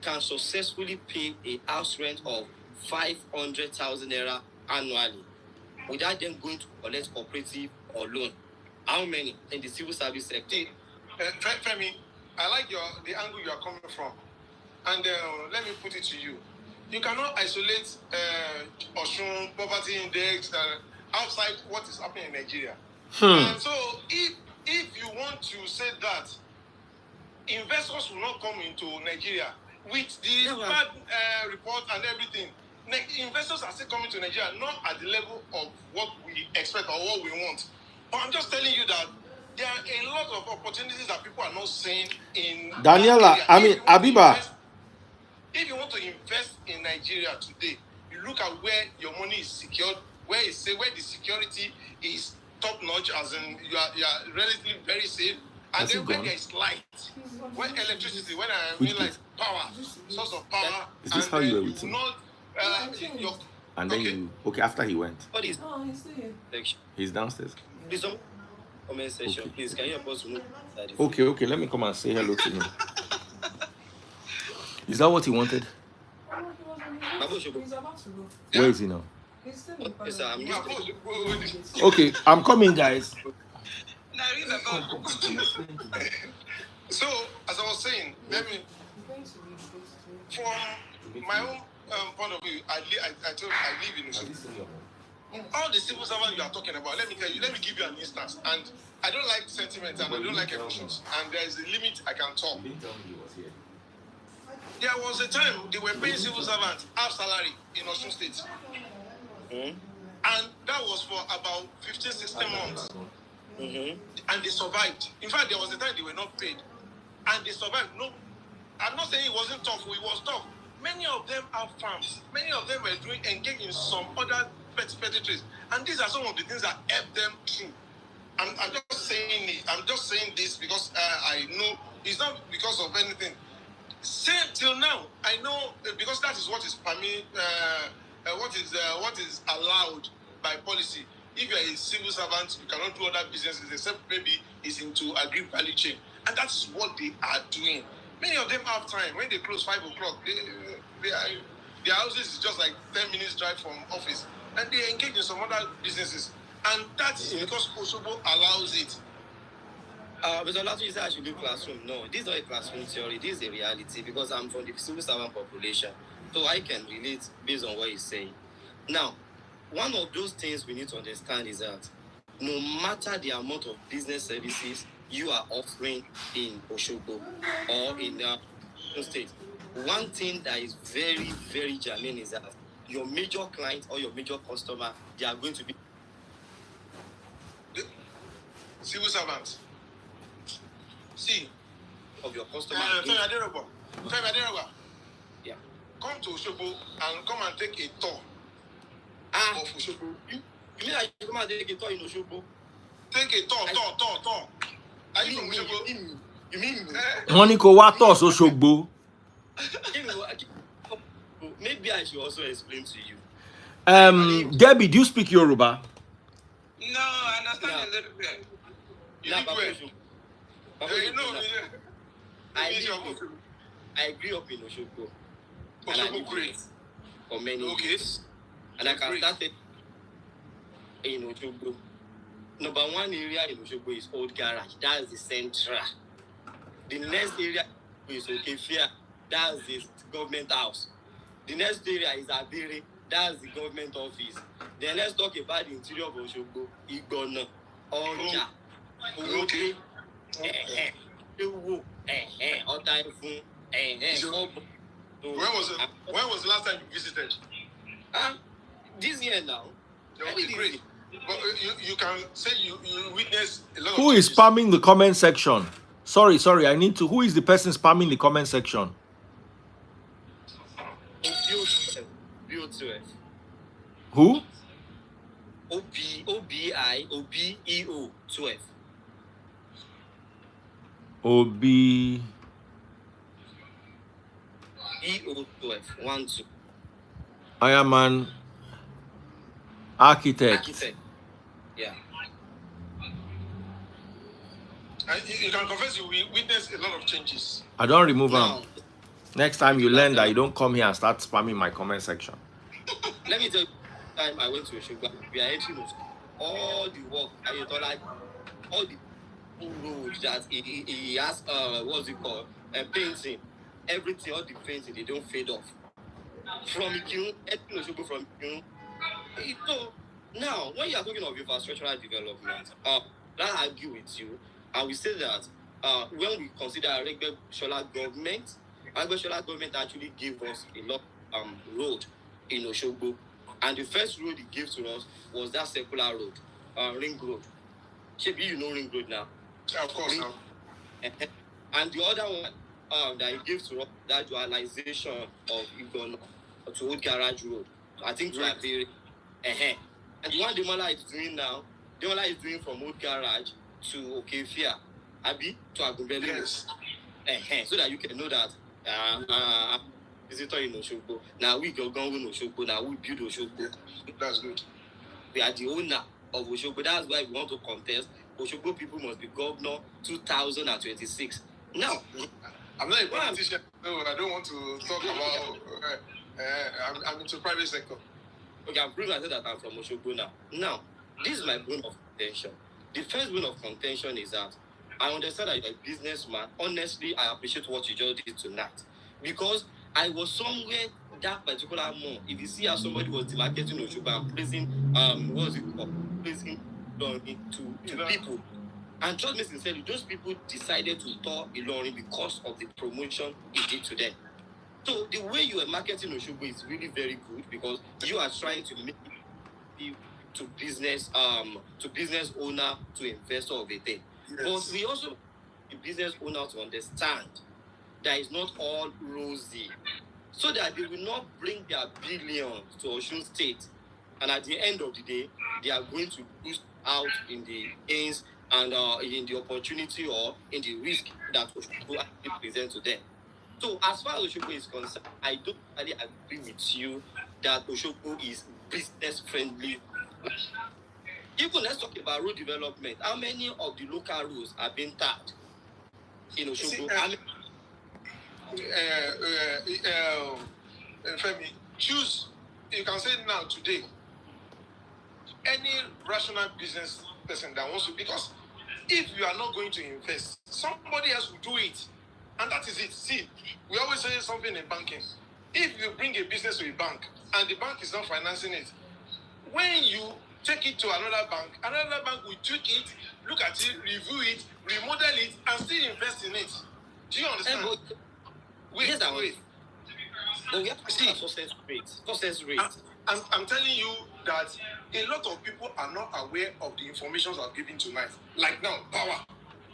can successfully pay a house rent of 500,000 naira annually without them going to collect cooperative or loan? How many in the civil service sector? Femi, I like the angle you are coming from. And let me put it to you. You cannot isolate Osun poverty index outside what is happening in Nigeria. And so if you want to say that investors will not come into Nigeria with the bad report and everything, investors are still coming to Nigeria, not at the level of what we expect or what we want. But I'm just telling you that there are a lot of opportunities that people are not seeing in Daniela, I mean, Abiba. If you want to invest in Nigeria today, you look at where your money is secured, where the security is top notch, as in you are relatively very safe, and then when there is light, when electricity, when I mean like power, source of power. Is this how you were with him? And then you after he went. What is he's still here. He's downstairs. Please don't comment section. Okay. Please, can you help us to move? Okay, let me come and say hello to him. Is that what he wanted? He's about to go. Where is he now? He's still in Yes, sir, I'm used Okay, I'm coming, guys. So, as I was saying, let me, from my own point of view, I live in Osun. All the civil servants you are talking about, let me give you an instance. And I don't like sentiments and I don't like emotions. And there is a limit I can talk. There was a time they were paying civil servants half salary in Osun State. And that was for about 15, 16 months. And they survived. In fact, there was a time they were not paid. And they survived. No, I'm not saying it wasn't tough. It was tough. Many of them have farms. Many of them were engaged in some other petty trades. And these are some of the things that helped them through. I'm just saying it. I'm just saying this because I know it's not because of anything. Till now, I know because that is what is what is allowed by policy. If you are a civil servant, you cannot do other businesses except maybe it's into agri value chain, and that is what they are doing. Many of them have time. When they close 5 o'clock, their houses is just like 10 minutes drive from office, and they engage in some other businesses, and that is because Osogbo allows it. But last week I should do classroom. No, this is not a classroom theory. This is a reality because I'm from the civil servant population, so I can relate based on what he's saying. Now, one of those things we need to understand is that no matter the amount of business services you are offering in Osogbo or in the state, one thing that is very, very germane is that your major client or your major customer, they are going to be civil servants. See, of your customer. Yeah. Come to Osogbo and come and take a tour of Osogbo. You mean I should come and take a tour in Osogbo? Take a tour. Are you from Osogbo? You mean me? Honeyco, what else, Osogbo? Maybe I should also explain to you. Debbie, do you speak Yoruba? No, I understand a little bit. I grew up in Osogbo. Osogbo great. For many years. And I can start it in Osogbo. Number one area in Osogbo is Old Garage. That's the central. The next area is Okefia. That's the government house. The next area is Abiri. That's the government office. Then let's talk about the interior of Osogbo. Igona, Oja, Okay. Otaifun, When was the last time you visited? This year now. Okay, great. But you can say you witness a lot Who of is changes. spamming the comment section? Sorry, I need to. Who is the person spamming the comment section? BO12. Who? OBEO 12. OB. EO 12. 1 2. I am an architect. Yeah. And you can confess you witness a lot of changes. I don't remove them. Now, Next time you learn that you don't come here and start spamming my comment section. let me tell you, the time I went to Osogbo, we are entering all the work, all the road that he has, what's it called, painting, everything, all the painting, they don't fade off. From Ikirun, entering Osogbo from Ikirun. So, now, when you are talking of infrastructural development, that I argue with you, I will say that when we consider Regbeshola government actually gave us a lot road in Osogbo, and the first road he gave to us was that circular road, Ring Road. Maybe you know Ring Road now. Yeah, of course. Now. And the other one that he gave to us, that dualization of Igono to Old Garage Road. I think to Abere. And the one Demola is doing now, Demola is doing from Old Garage to Okefia, Abi to Agumbele. Yes. So that you can know that visitor in Osogbo. Now we go in Osogbo. Now we build Osogbo. That's good. We are the owner of Osogbo. That's why we want to contest. Osogbo people must be governor 2026. Now, I'm not a politician, so I don't want to talk about. I'm into private sector. Okay, I'm proving myself that I'm from Osogbo now. Now, this is my bone of contention. The first bone of contention is that I understand that you're a businessman. Honestly, I appreciate what you just did tonight. Because I was somewhere that particular month. If you see how somebody was demarketing Osogbo and placing, what's it called? Placing to people. And trust me sincerely, those people decided to tour Ilorin because of the promotion he did to them. So the way you are marketing Osogbo is really very good because you are trying to make it to business owner to investor of a thing. Yes. But we also the business owner to understand that it's not all rosy, so that they will not bring their billions to Osun State, and at the end of the day, they are going to lose out in the gains and in the opportunity or in the risk that Osogbo actually presents to them. So as far as Osogbo is concerned, I don't really agree with you that Osogbo is business friendly. Even let's talk about road development. How many of the local roads are being tapped in Osogbo? Femi, choose. You can say now today. Any rational business person that wants to, because if you are not going to invest, somebody else will do it. And that is it. See, we always say something in banking. If you bring a business to a bank and the bank is not financing it, when you take it to another bank will tweak it, look at it, review it, remodel it, and still invest in it. Do you understand? Wait. But we have to see success rate. I'm telling you that a lot of people are not aware of the information I've given tonight. Like now, Power,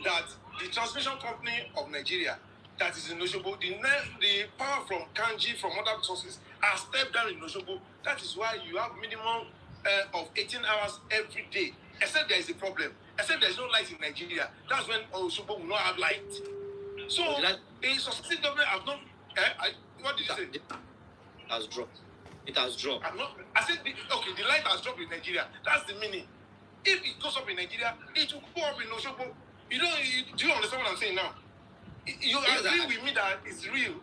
that the transmission company of Nigeria that is in Osogbo, the power from Kanji, from other sources, are stepped down in Osogbo. That is why you have minimum of 18 hours every day, except there is a problem. Except there is no light in Nigeria. That's when Osogbo will not have light. So, a successive government have not... what did you say? It has dropped. I said, the light has dropped in Nigeria. That's the meaning. If it goes up in Nigeria, it will go up in Osogbo. Do you understand what I'm saying now? You agree with me that it's real.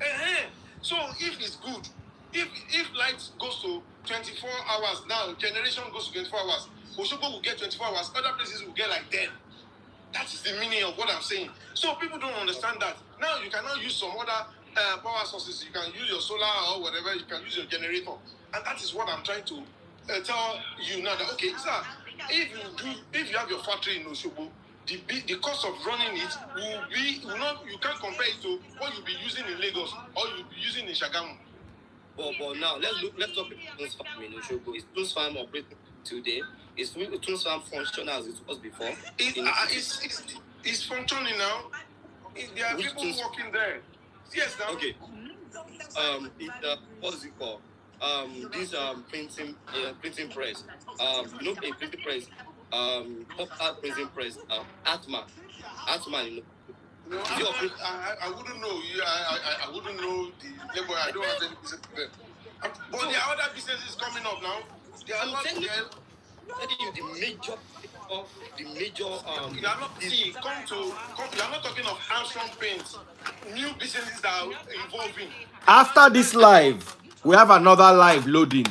So if it's good, if light goes to 24 hours now, generation goes to 24 hours, Osogbo will get 24 hours, other places will get like 10. That is the meaning of what I'm saying. So people don't understand that. Now you cannot use some other power sources. You can use your solar or whatever. You can use your generator. And that is what I'm trying to tell you now. That, okay, sir, if you have your factory in Osogbo, the cost of running it you can't compare it to what you'll be using in Lagos or you'll be using in Shagamu. But now let's talk about those farm in Osogbo. Is those farm operating today? Is Osun functional as it was before? It's functioning now. There are people working there. Yes, now. Okay. What's it called? This printing press. A printing press. Pop art printing press. Atman, you know. No, I wouldn't know. I wouldn't know the labor. I don't have any business with them. But there are other businesses coming up now. They are not telling there. you the major. You are not you are not talking of Armstrong Paints. New businesses that are evolving. After this live, we have another live loading.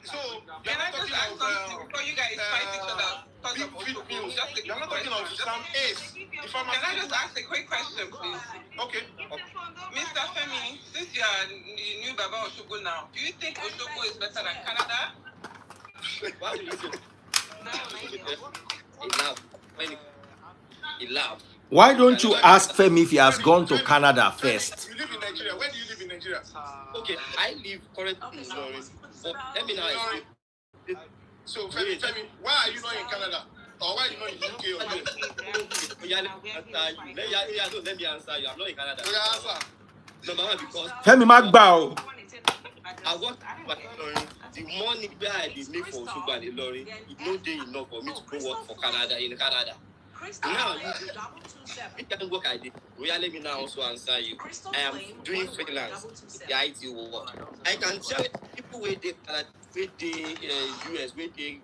So Can I just ask something before you guys fight each other? You're not talking of Sam Ace. Can I just ask a quick question, please? Okay. Mr. Femi, since you are the new Baba Osogbo now, do you think Osogbo is better than Canada? Why would you say? He laughed. Why don't you ask Femi if he has gone to Canada first? You live in Nigeria. Where do you live in Nigeria? Okay, I live currently in Lorry. But let me now explain. So, Femi, why are you not in Canada? Or why are you not in UK or Let me answer you. I'm not in Canada. Number one, because Femi Magbao. I work with Lorry. The money where I did make for Osogbo and Lorry, it's no day enough for me to go work for Canada in Canada. Now, you can work I did. Let me now also answer you. I am doing freelance, the IT work. I can tell you people where they US, where they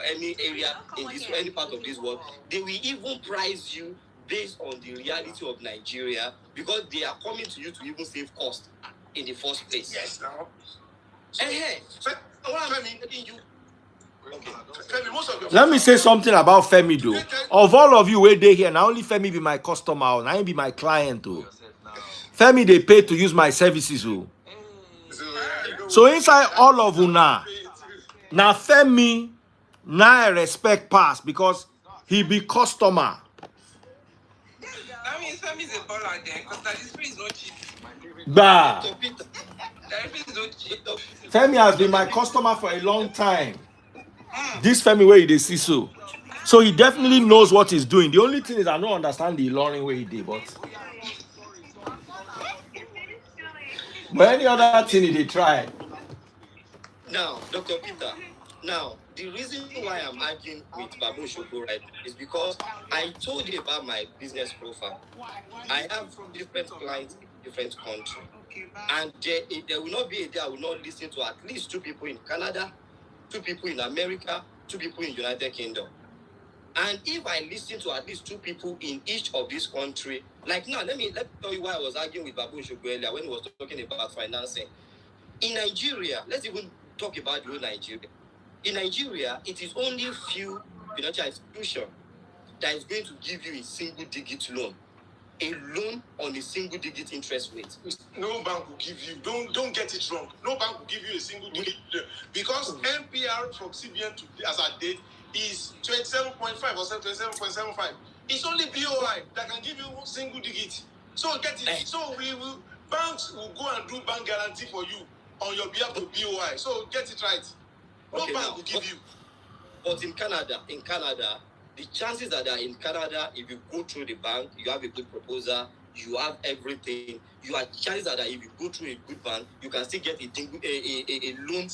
any area in this any part of this world, they will even price you based on the reality of Nigeria because they are coming to you to even save cost in the first place. Yes, now. Let me say something about Femi though. Of all of you where they here, now only Femi be my customer, now he be my client too. Femi they pay to use my services too. So inside all of you now Femi now I respect pass because he be customer. That means Femi is a baller then, because that is is not cheap. Bah. That is not cheap. Femi has been my customer for a long time. This Femi way they see so he definitely knows what he's doing. The only thing is I don't understand the learning way he did, but any other thing he did try. Now, Dr. Peter, the reason why I'm arguing with Babu Osogbo, right, is because I told you about my business profile. I have different clients in different countries. And there will not be a day I will not listen to at least 2 people in Canada, 2 people in America, 2 people in United Kingdom. And if I listen to at least 2 people in each of these countries, like now, let me tell you why I was arguing with Babu Osogbo earlier when he was talking about financing. In Nigeria, let's even talk about your Nigeria. In Nigeria, it is only few financial institutions that is going to give you a single-digit loan. A loan on a single-digit interest rate. No bank will give you. Don't get it wrong. No bank will give you a single-digit loan because MPR from CBN to as at date is 27.5 or 27.75. It's only BOI that can give you single-digit. So get it. So banks will go and do bank guarantee for you on your behalf to BOI. So get it right. No bank will give you. But in Canada, the chances that are in Canada, if you go through the bank, you have a good proposal, you have everything. You are chances that if you go through a good bank, you can still get a loan.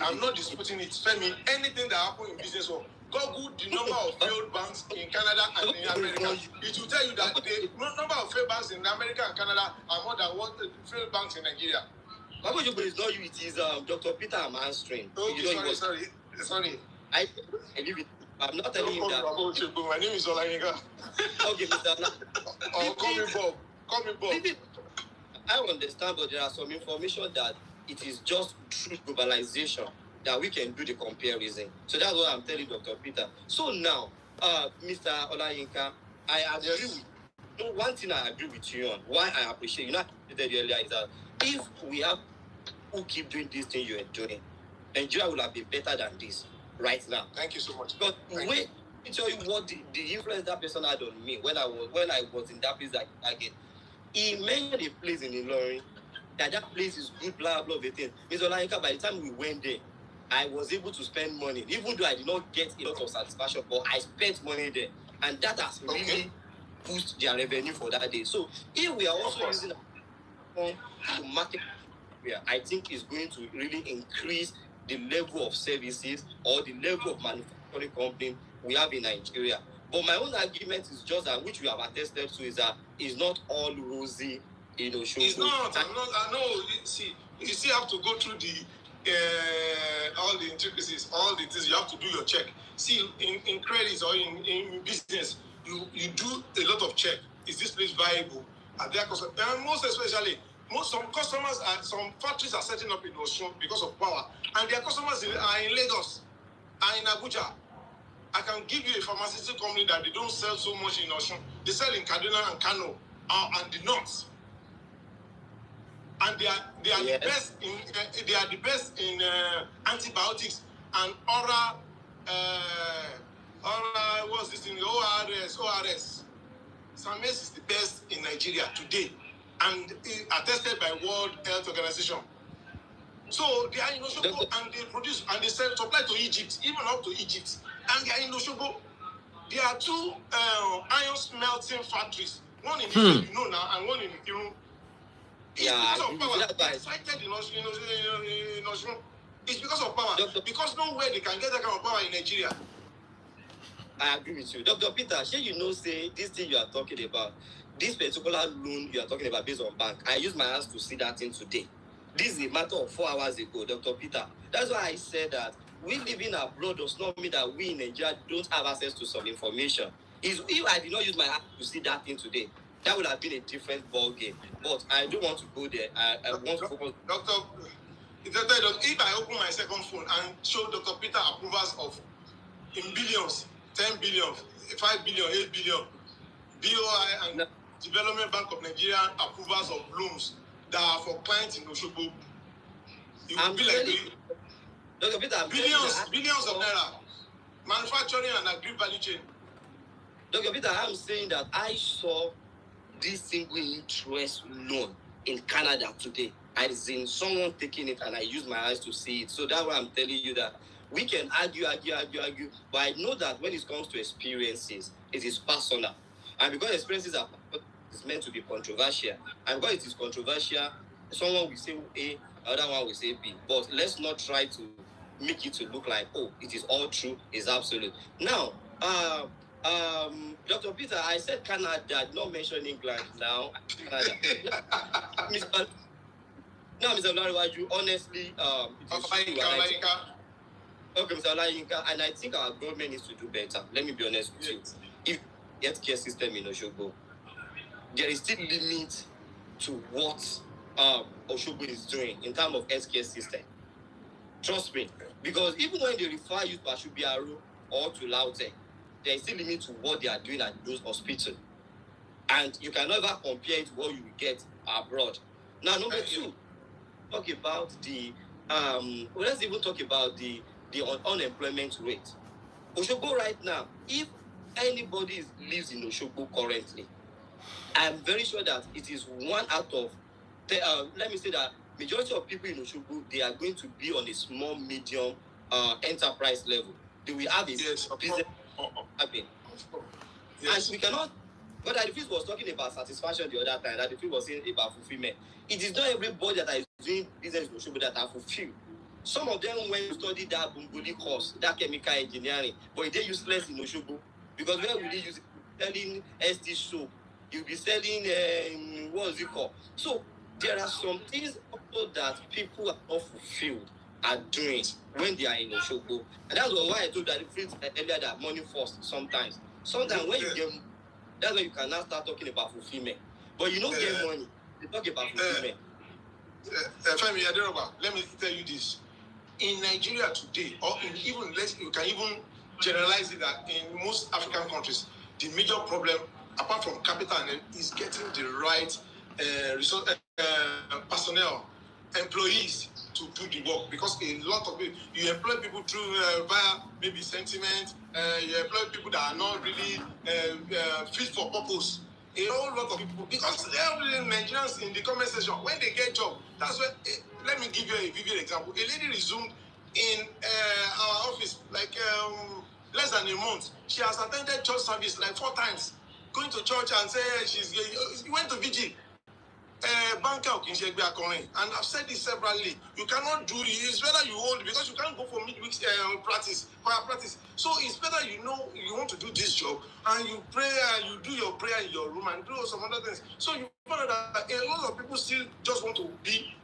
I'm not disputing it, Femi. Anything that happens in business world, Google the number of failed banks in Canada and in America. It will tell you that the number of failed banks in America and Canada are more than what the failed banks in Nigeria. Babu Osogbo is not you, it is Dr. Peter I'm answering. Okay, sorry. I leave it. I'm not telling you that. My name is Olayinka. Okay, Mr. Oh, call me Bob. I understand, but there are some information that it is just through globalization that we can do the comparison. So that's what I'm telling Dr. Peter. So now, Mr. Olayinka, I agree with you. One thing I agree with you on, why I appreciate you, not said earlier, is that if we have who keep doing this thing you are doing, Nigeria will have been better than this right now. Thank you so much. But wait, let me tell you what the influence that person had on me when I was in that place again. He mentioned a place in Ilorin that place is good, blah blah blah. Mr. Olayinka, by the time we went there, I was able to spend money, even though I did not get a lot of satisfaction, but I spent money there, and that has really boosted their revenue for that day. So if we are also using to market, I think is going to really increase the level of services or the level of manufacturing company we have in Nigeria. But my own argument is just that, which we have attested to, is that it's not all rosy in Osogbo. It's not. I know. You still have to go through all the intricacies, all the things. You have to do your check. See, in credits or in business, you do a lot of check. Is this place viable? Are there customers? And most especially, some factories are setting up in Osun because of power, and their customers are in Lagos, are in Abuja. I can give you a pharmaceutical company that they don't sell so much in Osun. They sell in Kaduna and Kano and the north. And they are the best in antibiotics and oral what's this thing? ORS. Sames is the best in Nigeria today, and attested by World Health Organization. So they are in Osogbo, and they produce and they supply to Egypt, even up to Egypt. And they are in Osogbo. There are two iron smelting factories, one in Ife, you know now, and one in Ikirun. Because of power. It's cited in Osun. It's because of power. Because nowhere they can get that kind of power in Nigeria. I agree with you. Dr. Peter, sure you know, say this thing you are talking about, this particular loan you are talking about based on bank, I use my hands to see that thing today. This is a matter of 4 hours ago, Dr. Peter. That's why I said that we living abroad does not mean that we in Nigeria don't have access to some information. If I did not use my hands to see that thing today, that would have been a different ball game. But I don't want to go there. I want to focus. Doctor, if I open my second phone and show Dr. Peter approvals of in billions, 10 billion, 5 billion, 8 billion, BOI and Development Bank of Nigeria approvals of loans that are for clients in Osogbo, it will be like Dr. Peter, billions of naira, manufacturing and agri value chain. Dr. Peter, I'm saying that I saw this single interest loan in Canada today. I seen someone taking it and I used my eyes to see it. So that's why I'm telling you that we can argue, but I know that when it comes to experiences, it is personal. And because experiences are meant to be controversial, and because it is controversial, someone will say A, another one will say B. But let's not try to make it to look like, oh, it is all true, it's absolute. Now, Dr. Peter, I said Canada, not mention England now. Canada. Mr. Olariwaju, honestly, okay, Mr. Olayinka, and I think our government needs to do better. Let me be honest with you. If healthcare system in Osogbo, there is still limit to what Osogbo is doing in terms of healthcare system. Trust me, because even when they refer you to Ashubiaro or to Lautech, there is still limit to what they are doing at those hospitals. And you can never compare it to what you will get abroad. Now, number two, talk about the let's even talk about the unemployment rate. Osogbo right now, if anybody lives in Osogbo currently, I'm very sure that it is 1 out of let me say that majority of people in Osogbo, they are going to be on a small, medium enterprise level. They will have a business happening. And we cannot. But the field was talking about satisfaction the other time, that the field was saying about fulfillment. It is not everybody that is doing business in Osogbo that are fulfilled. Some of them went to study that Bumbuli course, that chemical engineering, but they useless in Osogbo. Because where will they use it? Selling ST soap, you'll be selling what is it called? So there are some things also that people are not fulfilled are doing when they are in Osogbo. And that's why I told that earlier that money first sometimes. Sometimes when you get, that's when you can now start talking about fulfillment. But you don't get money, you talk about fulfillment. Femi Aderoba, let me tell you this. In Nigeria today, or you can even generalize it that in most African countries, the major problem, apart from capital, is getting the right resource, personnel, employees to do the work. Because a lot of it, you employ people through via maybe sentiment, you employ people that are not really fit for purpose. A whole lot of people, because every Nigerians in the comment section, when they get job, that's when. Let me give you a vivid example. A lady resumed in our office, like less than a month. She has attended church service like 4 times. Going to church and say she went to VG. Banker and I've said this severally. You cannot do it. It's better you hold because you can't go for midweek practice, choir practice. So it's better you want to do this job and you pray and you do your prayer in your room and do some other things. So you find that a lot of people still just want to be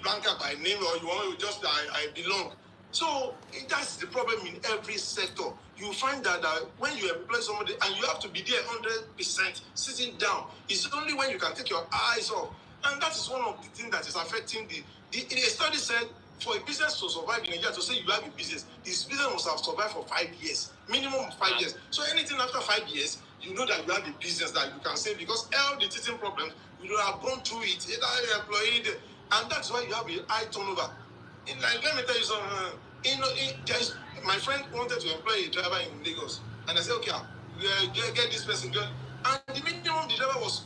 banker by name, or you want to just I belong. So that's the problem in every sector. You find that when you employ somebody and you have to be there 100% sitting down, it's only when you can take your eyes off. And that is one of the things that is affecting a study said for a business to survive in Nigeria, to say you have a business, this business must have survived for 5 years, minimum 5 years. So anything after 5 years, you know that you have a business that you can save because all the teaching problems, you have gone through it, either employed, and that's why you have a high turnover. Like, let me tell you something. My friend wanted to employ a driver in Lagos, and I said, okay, get this person. And the minimum the driver was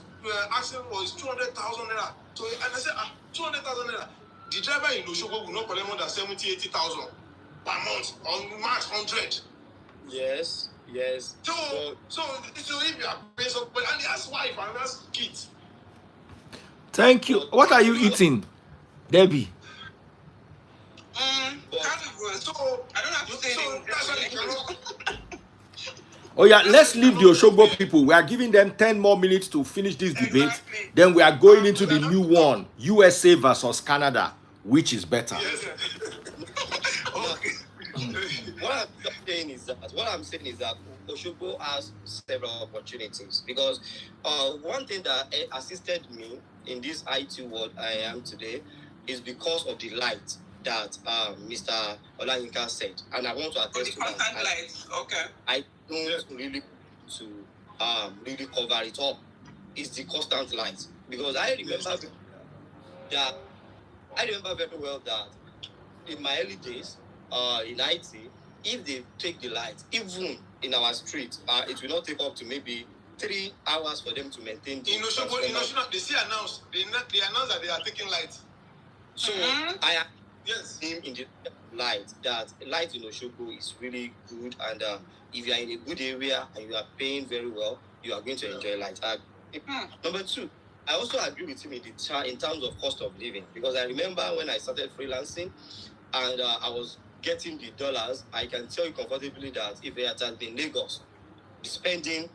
asking was 200,000 naira. So, and I said, 200,000 naira. The driver in Osogbo will not collect more than 70,000-80,000 per month, on max 100. Yes. So if you are paying somebody, and he has wife and has kids. Thank you. What are you eating, Debbie? So I don't have to say anything. Oh yeah, let's leave the Osogbo people. We are giving them 10 more minutes to finish this debate. Exactly. Then we are going into the new one, USA versus Canada. Which is better? Yes. Okay. What I'm saying is that Osogbo has several opportunities because one thing that assisted me in this IT world I am today is because of the light that Mr. Olayinka said, and I want to attest to that. Lights. Okay. I don't really really cover it up. It's the constant light because I remember very well that in my early days in IT, if they take the light, even in our street, it will not take up to maybe 3 hours for them to maintain the Osogbo, they see announce that they are taking light. So I him in the light that light in Osogbo is really good, and if you are in a good area and you are paying very well, you are going to enjoy light. Number 2, I also agree with him in terms of cost of living, because I remember when I started freelancing and I was getting the dollars, I can tell you comfortably that if it had been Lagos, the spending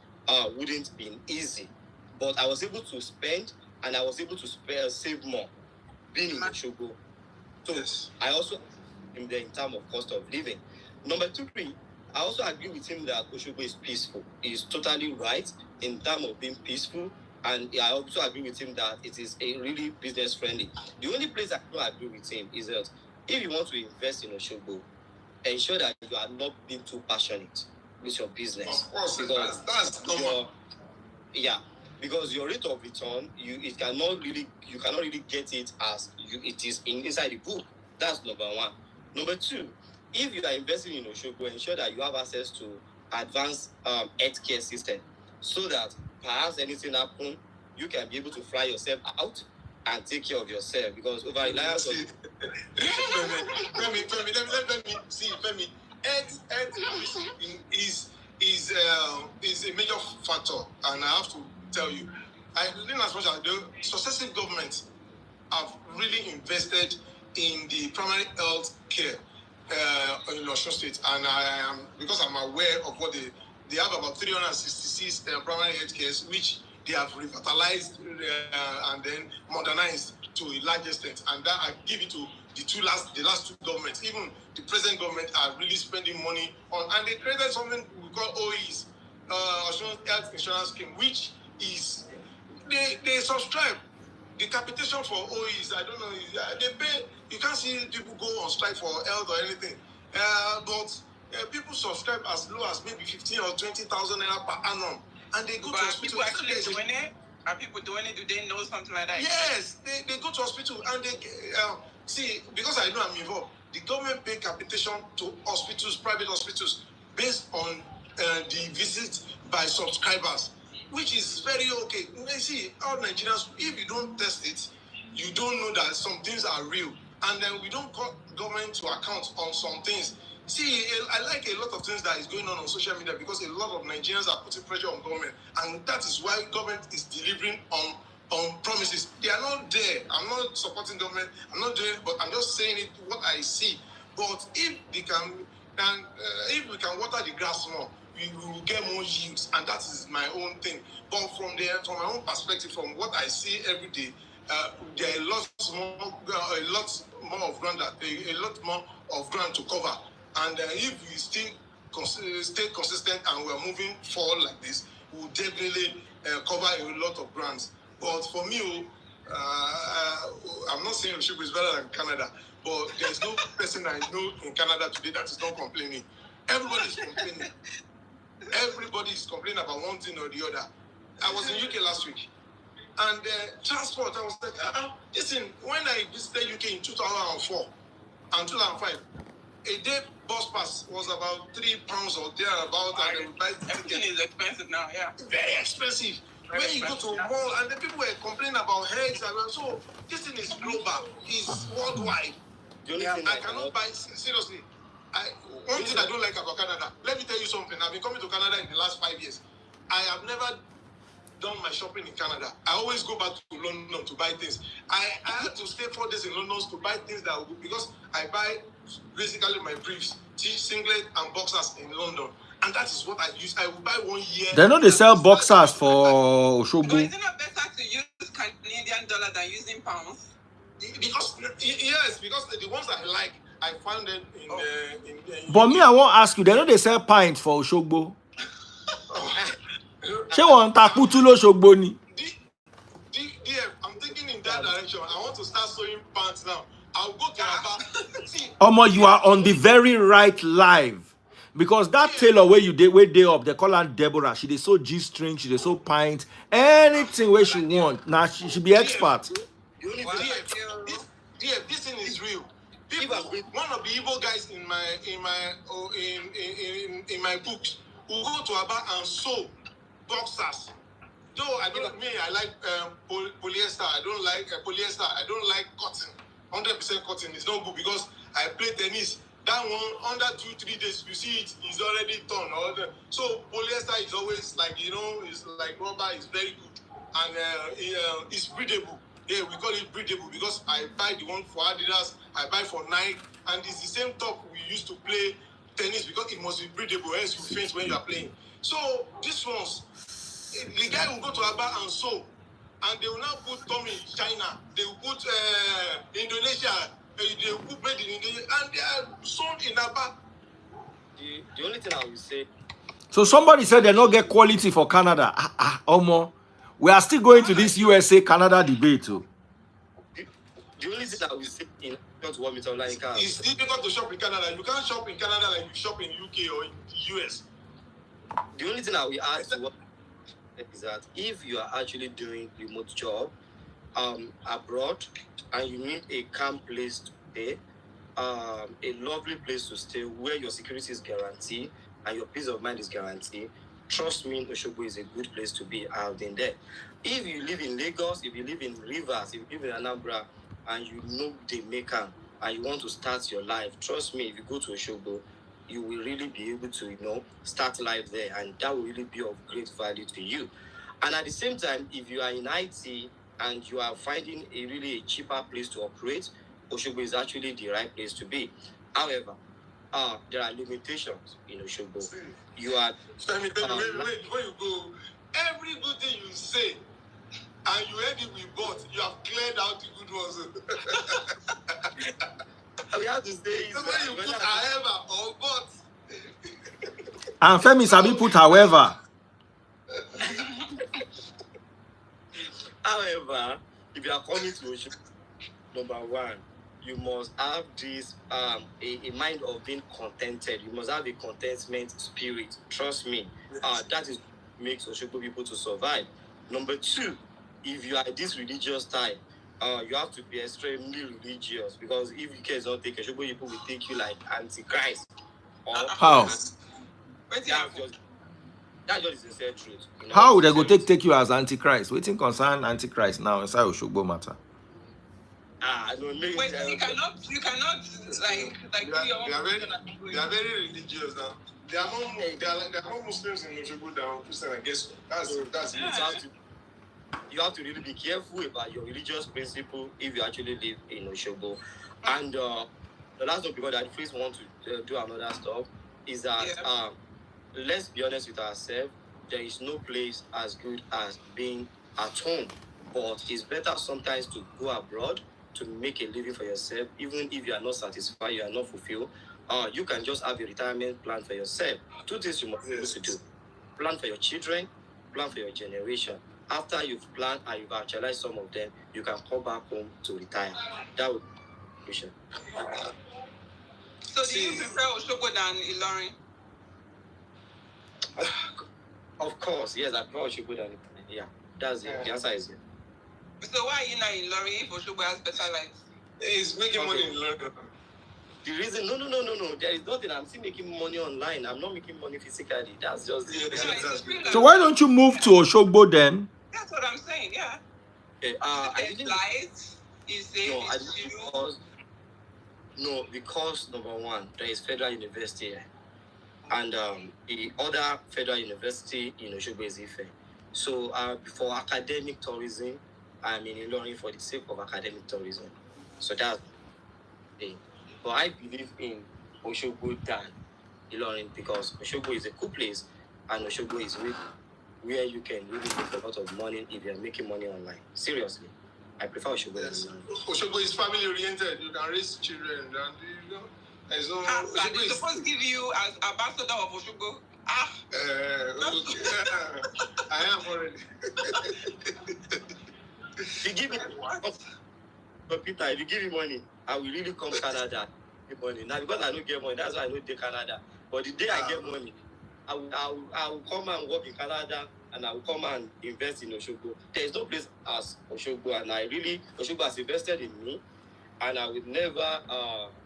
wouldn't been easy, but I was able to spend and I was able to save more being in Osogbo. So yes. I also in terms of cost of living. Number 3, I also agree with him that Osogbo is peaceful. He's totally right in terms of being peaceful, and I also agree with him that it is a really business friendly. The only place I don't agree with him is that if you want to invest in Osogbo, ensure that you are not being too passionate with your business. Of course, because that's normal. Because your rate of return, you cannot really get it as it is inside the book. That's number 1. Number 2, if you are investing in Osogbo, ensure that you have access to advanced healthcare system, so that perhaps anything happen, you can be able to fly yourself out and take care of yourself. Because over reliance on Femi, health is a major factor, and I have to tell you, in as much as the successive governments have really invested in the primary health care in Osun State, and I am, because I'm aware of what they have about 366 primary health cares, which they have revitalized and then modernized to a large extent, and that I give it to the last two governments. Even the present government are really spending money on, and they created something we call OEs, Osun Health Insurance Scheme, which is they subscribe. The capitation for OEs, I don't know, they pay. You can't see people go on strike for health or anything, but people subscribe as low as maybe 15 or 20,000 naira per annum, and they go to hospital. People actually doing it? Are people doing it? Do they know something like that? Yes, they go to hospital, and they see, because I know I'm involved. The government pay capitation to hospitals, private hospitals, based on the visits by subscribers, which is very okay. You see, all Nigerians, if you don't test it, you don't know that some things are real. and then we don't call government to account on some things. See, I like a lot of things that is going on social media because a lot of Nigerians are putting pressure on government, and that is why government is delivering on promises. They are not there. I'm not supporting government. I'm not there, but I'm just saying it what I see. But if they can, and if we can water the grass more, we will get more yields, and that is my own thing. But from my own perspective, from what I see every day, there are a lot more of ground to cover. And if we still stay consistent and we're moving forward like this, we'll definitely cover a lot of grounds. But for me, I'm not saying Osogbo is better than Canada, but there's no person I know in Canada today that is not complaining. Everybody is complaining. Everybody is complaining about one thing or the other. I was in UK last week, and transport, I was like, listen, when I visited UK in 2004 and 2005, a day bus pass was about £3 or thereabout, and they would buy everything is expensive now, yeah. Very expensive. When you go to a mall, and the people were complaining about heads, and so this thing is global, it's worldwide. I cannot buy, seriously. One thing I don't like about Canada, let me tell you something. I've been coming to Canada in the last 5 years. I have never done my shopping in Canada. I always go back to London to buy things. I had to stay 4 days in London to buy things because I buy basically my briefs, singlet and boxers in London. And that is what I use. I will buy 1 year. They know they sell boxers for Osogbo. But isn't it better to use Canadian dollar than using pounds? Because the ones I like, I found them in But me, I won't ask you. They know they sell pints for Osogbo. She want takutulo Osogbo ni. I'm thinking in that direction. I want to start sewing pants now. I'll go to Japa. Omo, you are on the very right live. Because that tailor where they up, they call her Deborah. She dey sew G-string, she dey sew pint, anything where she want. Now she be expert. This thing is real. People, one of the evil guys in my books will go to Aba and sew boxers. Though I like polyester. I don't like polyester. I don't like cotton. 100% cotton is not good because I play tennis. That one under 2-3 days, you see it is already torn. So polyester is always like it's like rubber. It's very good and it's breathable. Yeah, we call it breathable because I buy the one for Adidas, I buy for Nike, and it's the same top we used to play tennis because it must be breathable, else you faint when you are playing. So these ones, the guy will go to Aba and sew, and they will now put Tommy in China, they will put Indonesia, they will put made in Indonesia, and they are sewn in Aba. The only thing I will say. So somebody said they don't get quality for Canada. Omo. We are still going to this USA-Canada debate too. The only thing I will say in it's difficult to shop in Canada. You can't shop in Canada like you shop in UK or in the US. The only thing I will add to what is that if you are actually doing remote job abroad and you need a calm place to stay, a lovely place to stay where your security is guaranteed and your peace of mind is guaranteed, trust me, Osogbo is a good place to be. I've been there. If you live in Lagos, if you live in Rivers, if you live in Anambra, and you know the maker, and you want to start your life, trust me, if you go to Osogbo, you will really be able to, start life there, and that will really be of great value to you. And at the same time, if you are in IT and you are finding a cheaper place to operate, Osogbo is actually the right place to be. However, there are limitations in Osogbo. You are. Wait, before you go, every good thing you say, and you end it with but, you have cleared out the good ones. We have to say it's when you put however or but. And Femi Sabi put however. However, if you are coming to Osogbo, number one, you must have this a mind of being contented. You must have a contentment spirit. Trust me. That is makes Osogbo people to survive. Number two, if you are this religious type, you have to be extremely religious because if you can not take Osogbo people will take you like Antichrist. How? That's just the sincere truth. How would they go take you as Antichrist? Waiting concern Antichrist now inside Osogbo matter. No, maybe. Wait, you cannot like do your own. They are very religious now. There are more Muslims in Osogbo than Christian, I guess. That's it. You have to really be careful about your religious principle if you actually live in Osogbo. And the last one, because that first want to do another stuff, is that let's be honest with ourselves. There is no place as good as being at home, but it's better sometimes to go abroad to make a living for yourself, even if you are not satisfied, you are not fulfilled. You can just have a retirement plan for yourself. 2 things you must be able to do: plan for your children, plan for your generation. After you've planned and you've actualized some of them, you can come back home to retire. That would be the So do you prefer Osogbo than Ilorin? Of course, yes, I prefer Osogbo than Ilorin. Yeah, that's it. The answer is yes. So why are you not in Ilorin if Osogbo has better lights? He's making money in London. The reason, no. There is nothing. I'm still making money online. I'm not making money physically. That's just it. So why don't you move to Osogbo then? That's what I'm saying. Yeah. Okay, I didn't. Lights. Because number one, there is Federal University here, and the other Federal University in Osogbo is Ife. So for academic tourism, I'm in Ilorin for the sake of academic tourism. So that's the thing. But I believe in Osogbo than Ilorin because Osogbo is a cool place, and Osogbo is where you can really make a lot of money if you're making money online. Seriously, I prefer Osogbo. Yes. Osogbo is family oriented. You can raise children, and there's no. They're supposed to give you as ambassador of Osogbo. I am already. You give me but Peter, if you give me money, I will really come Canada. Give money. Now because I don't get money, that's why I don't take Canada. But the day I get money, I will come and work in Canada, and I will come and invest in Osogbo. There is no place as Osogbo, and Osogbo has invested in me, and I would never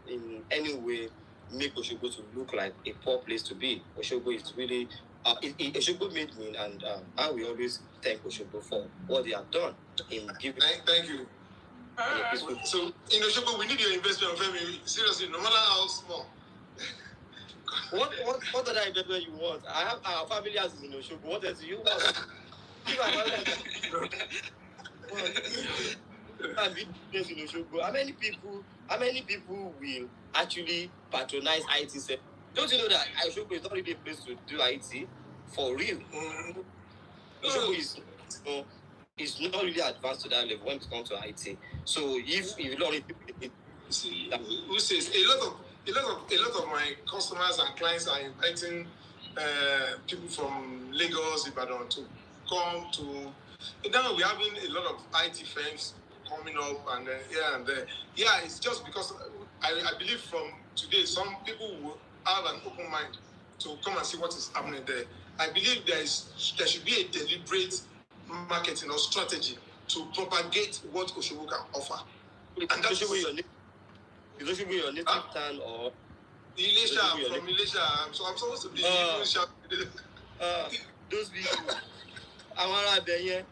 in any way make Osogbo to look like a poor place to be. Osogbo is really Osogbo made me, and I will always thank Osogbo for what they have done in giving. Thank you. So in Osogbo, we need your investment, Femi. Seriously, no matter how small. What other investment you want? I have our family house in Osogbo. What else do you want? How many people will actually patronize IT sector? Don't you know that Osogbo is not really a place to do IT for real? Osogbo is not really advanced to that level when it comes to IT. So if you don't see, who says a lot of my customers and clients are inviting people from Lagos, Ibadan to come to. Now we're having a lot of IT firms coming up and here and there. Yeah, it's just because I believe from today some people will have an open mind to come and see what is happening there. I believe there should be a deliberate marketing or strategy to propagate what Osogbo can offer. And that's your native town or Ilesha, from Ilesha. So I'm supposed to be Ilesha. Those people. Amara Benye.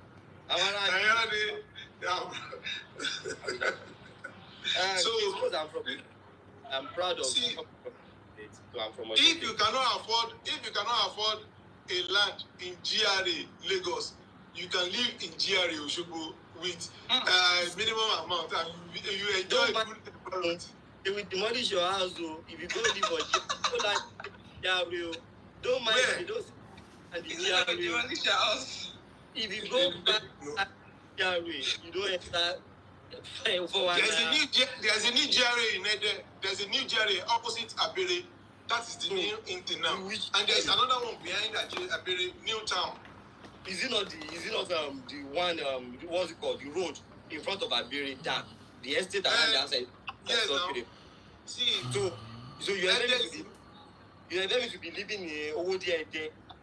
So I'm proud of. See, I'm from if you cannot afford a land in GRA Lagos, you can live in GRA Osogbo with minimum amount and you enjoy good environment. They will demolish your house though. If you go live for GRA, don't mind if you don't and the GRA. Demolish your house. If you go back to GRA, you don't enter. There's a new GRA in there. There's a new GRA opposite Abere. That is the new thing now. And there's another one behind that Abere, New Town. Is it not the one what's it called? The road in front of Abere, that the estate around that side. Yes, see. So you are there to be living in Owodi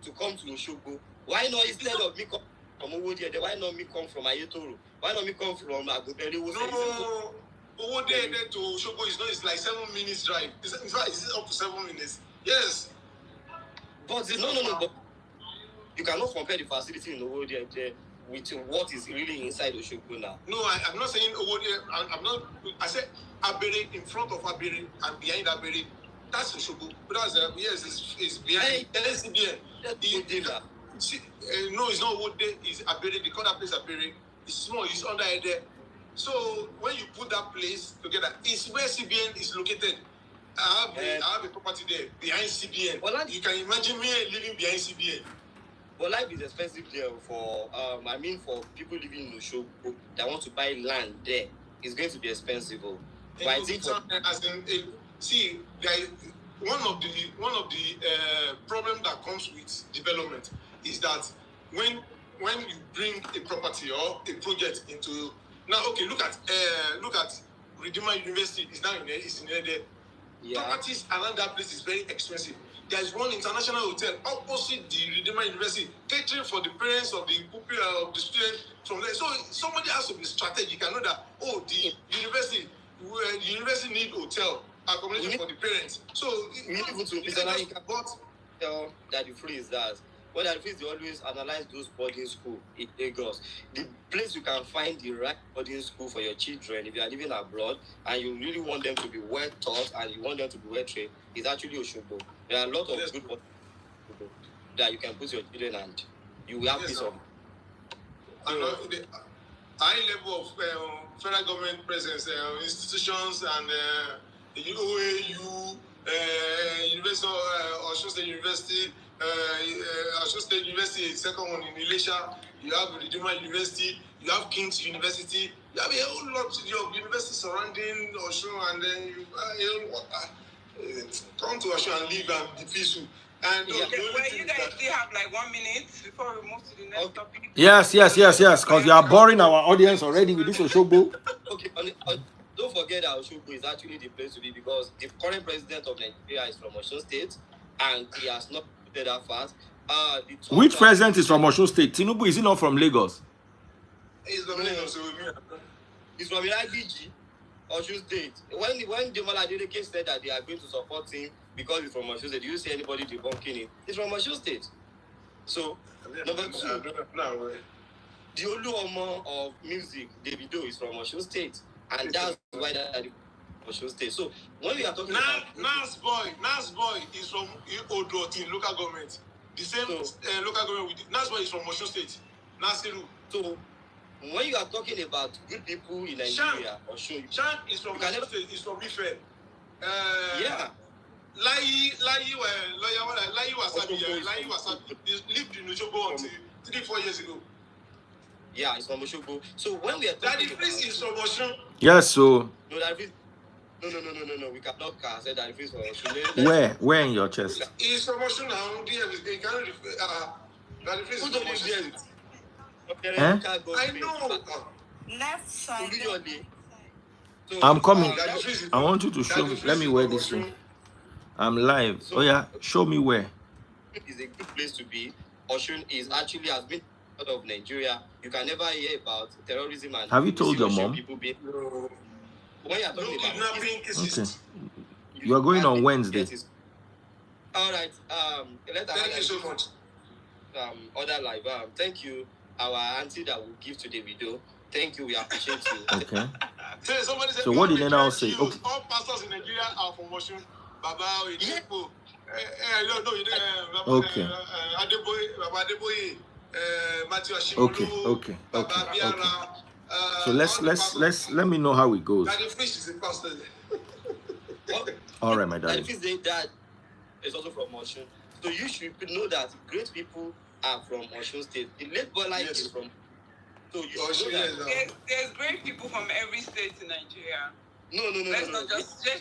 to come to Osogbo. Why not instead of me come from Owodi? Why not me come from Ayetoro? Why not me come from Agubele? No, Owodi to Osogbo is like 7 minutes drive. In fact, it's up to 7 minutes. Yes. But no. But you cannot compare the facility in Owodi with what is really inside Osogbo now. No, I'm not saying I'm not. I said Abere in front of Abere and behind Abere. That's Osogbo. But that's yes, it's behind LCBN. No, it's not what they is Abere. They call that place Abere. It's small. It's under there. So when you put that place together, it's where CBN is located. I have a property there behind CBN. Well, you can imagine me living behind CBN. But life is expensive there for for people living in Osogbo that want to buy land there. It's going to be expensive. But I think see, there is one of the problem that comes with development is that when you bring a property or a project into now, okay, look at Redeemer University is now in there. Yeah. Properties around that place is very expensive. There's one international hotel opposite the Redeemer University, catering for the parents of the pupil of the students from there. So somebody has to be strategic and know that the university need hotel accommodation for the parents. So that the phrase that what I feel they always analyze those boarding school in Lagos. The place you can find the right boarding school for your children if you are living abroad and you really want them to be well taught and you want them to be well trained is actually Osogbo. There are a lot of good boarding schools that you can put your children and you will have peace of. And the high level of federal government presence, institutions and OAU, University of Osun State University. Osun State University is second one in Elisha. You have Redeemer University. You have King's University. You have a whole lot of universities surrounding Osun, and then you come to Osun and live and be peaceful. And you guys still have like 1 minute before we move to the next topic. Yes. Because you are boring our audience already with this Osogbo. Okay, don't forget that Osogbo is actually the place to be because the current president of Nigeria is from Osun State, and he has not that fast. Which president is from Osun State? Tinubu, is he not from Lagos? He's from Lagos. He's from IBG, Osun State. When Demola Adeleke said that they are going to support him because he's from Osun State, do you see anybody debunking it? He's from Osun State. So, number two, the Oluomo of music, Davido, is from Osun State. And that's why that Osun State. So when we are talking about Nas boy is from Odoti local government. The same local government with Nas boy is from Osun State. Nasiru. So when you are talking about good people in Nigeria, Shan is from Osun State. He's from Ife. Yeah. Lai Wasabi. He lived in Osogbo until 3-4 years ago. Yeah, it's from Osogbo. So when we are Daddy talking Freeze is from Osun. Yes, so. No, Daddy Freeze. No. We cannot say Daddy Freeze from Osun. Where in your chest? He's from Osun now. Daddy Freeze is from Osun. I know. Left side. I'm coming. I want you to show me. Let me wear this thing. I'm live. Oh yeah, show me where. It's a good place to be. Osun is actually has been part of Nigeria. You can never hear about terrorism and. Have you told your mom? When you are talking about okay. You are going on Wednesday. All right. Thank you so much. Other live. Thank you, our auntie that will give to the video. Thank you. We appreciate you. Okay. So what did they now say? Okay. All pastors in Nigeria are from Osun. Baba, okay. Okay. So let me know how it goes. All right, my darling. Dad is also from Osun. So you should know that great people are from Osun State. The late Bola is from. So you should know that. There's great people from every state in Nigeria. No. Let's not just say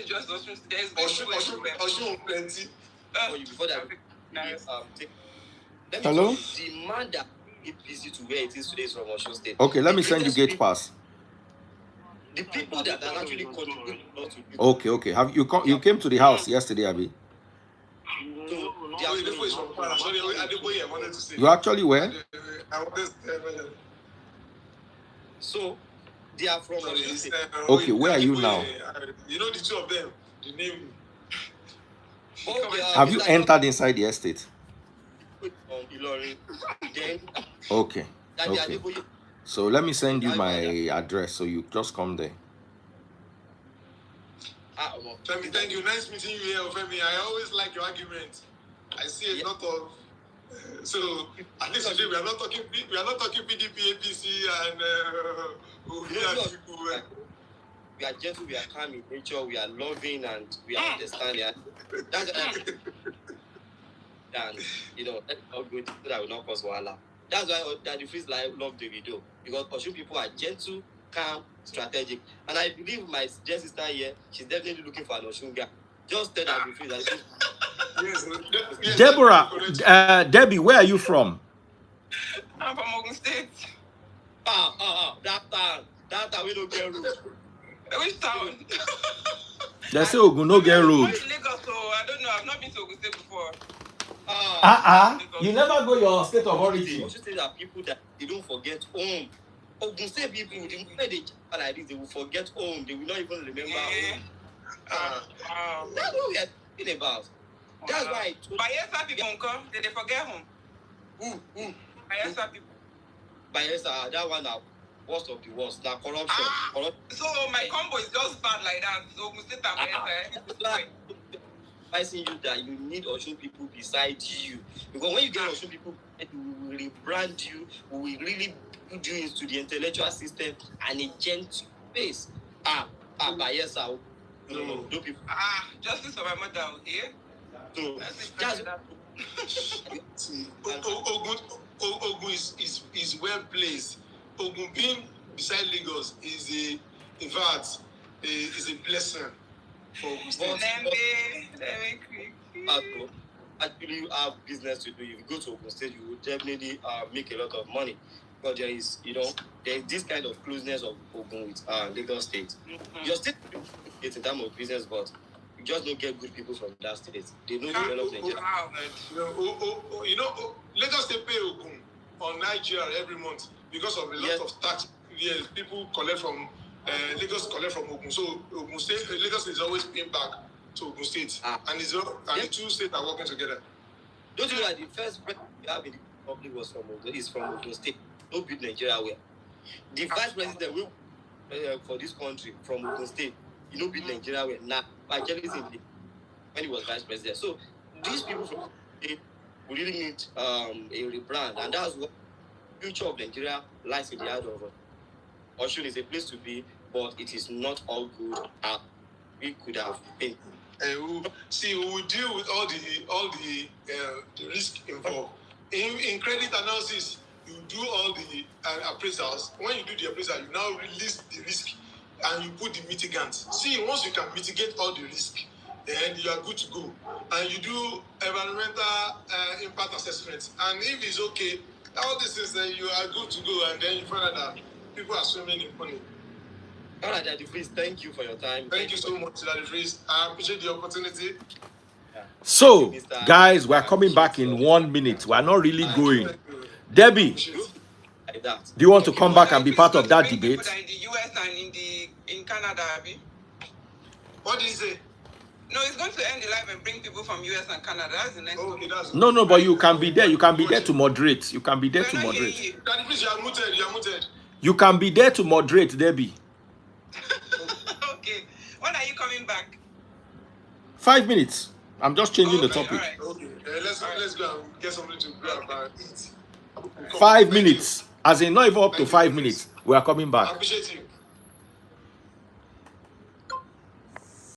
just Osun State. There's Osun plenty. Before that, hello? The man that is busy to where it is today is from Osun State. Okay, let me send you gate pass. The people that are actually contributing. Okay. Have you came to the house yesterday, Abi? You actually where? So they are from Osun State. Okay, where are you now? You know the two of them. The name. Have you entered inside the estate? Okay. That they are Okay. able to. So let me send you I my find that. address so you just come there. Femi, thank you. Nice meeting you here, Femi. I always like your argument. I see a lot of. So at least today we are not talking PDP, APC, and people. We are gentle, we are calm in nature, we are loving, and we are understanding. That's and let's not go so that will not cause wahala. That's why Daddy Freeze love the video, because Osun people are gentle, calm, strategic, and I believe my dear sister here, she's definitely looking for an Osun guy. Just tell Daddy Freeze that. Yes, Deborah, Debbie, where are you from? I'm from Ogun State. That we don't get road. Which town? They say Ogun no get road. Lagos, so I don't know. I've not been to Ogun State before. You never go your state of origin. You should say that people that they don't forget home. Ogun State people, the moment they like this, they will forget home. They will not even remember home. That's what we are talking about. That's why I told Bayelsa people come. Did they forget home? Who? Bayelsa people. Bayelsa, that one now. Worst of the worst. Now corruption. So my combo is just bad like that. So Ogun State and Bayelsa. Advising you that you need Osun people beside you, because when you get Osun people, we will rebrand you. We will really put you into the intellectual system and a gentle face. Bayelsa. No people. Justice for my mother, okay? So that's Ogun is well placed. Ogun being beside Lagos is a blessing for Ogun State. Actually, you have business to do. If you go to Ogun State, you will definitely make a lot of money. But there is this kind of closeness of Ogun with Lagos State. You're still in terms of business, but you just don't get good people from that state. They don't develop Nigeria. Lagos State pay Ogun on Nigeria every month because of a lot of tax. Yes, people collect from Lagos collect from Ogun. So Ogun State, Lagos State is always paying back to Ogun State, and the two states are working together. Don't you know that the first president we have in the republic was from Ogun State? No build Nigeria well. The vice president for this country from Ogun State, build Nigeria well. Now, actually, when he was vice president. So these people from Ogun State we really need a rebrand, and that's what the future of Nigeria lies in the heart of us. Osun is a place to be, but it is not all good as we could have been. We will deal with all the risk involved. In credit analysis, you do all the appraisals. When you do the appraisal, you now release the risk and you put the mitigants. Once you can mitigate all the risk, then you are good to go. And you do environmental impact assessment. And if it's okay, all this is you are good to go. And then you find out that people are swimming in money. All right, Daddy Freeze, thank you for your time. Thank you so much, Daddy Freeze. I appreciate the opportunity. So, guys, we're coming back in 1 minute. We're not really going. Debbie, do you want to come back and be part of that debate? In the US and in Canada, Abby. What did you say? No, it's going to end the live and bring people from US and Canada. That's the next one. No, but you can be there. You can be there to moderate. You can be there to moderate. Daddy Freeze, you are muted. You can be there to moderate, Debbie. Okay. When are you coming back? 5 minutes. I'm just changing the topic. Right. Okay. Let's go and get something to grab and eat. 5 minutes. As in, not even up to 5 minutes. We are coming back. I appreciate you.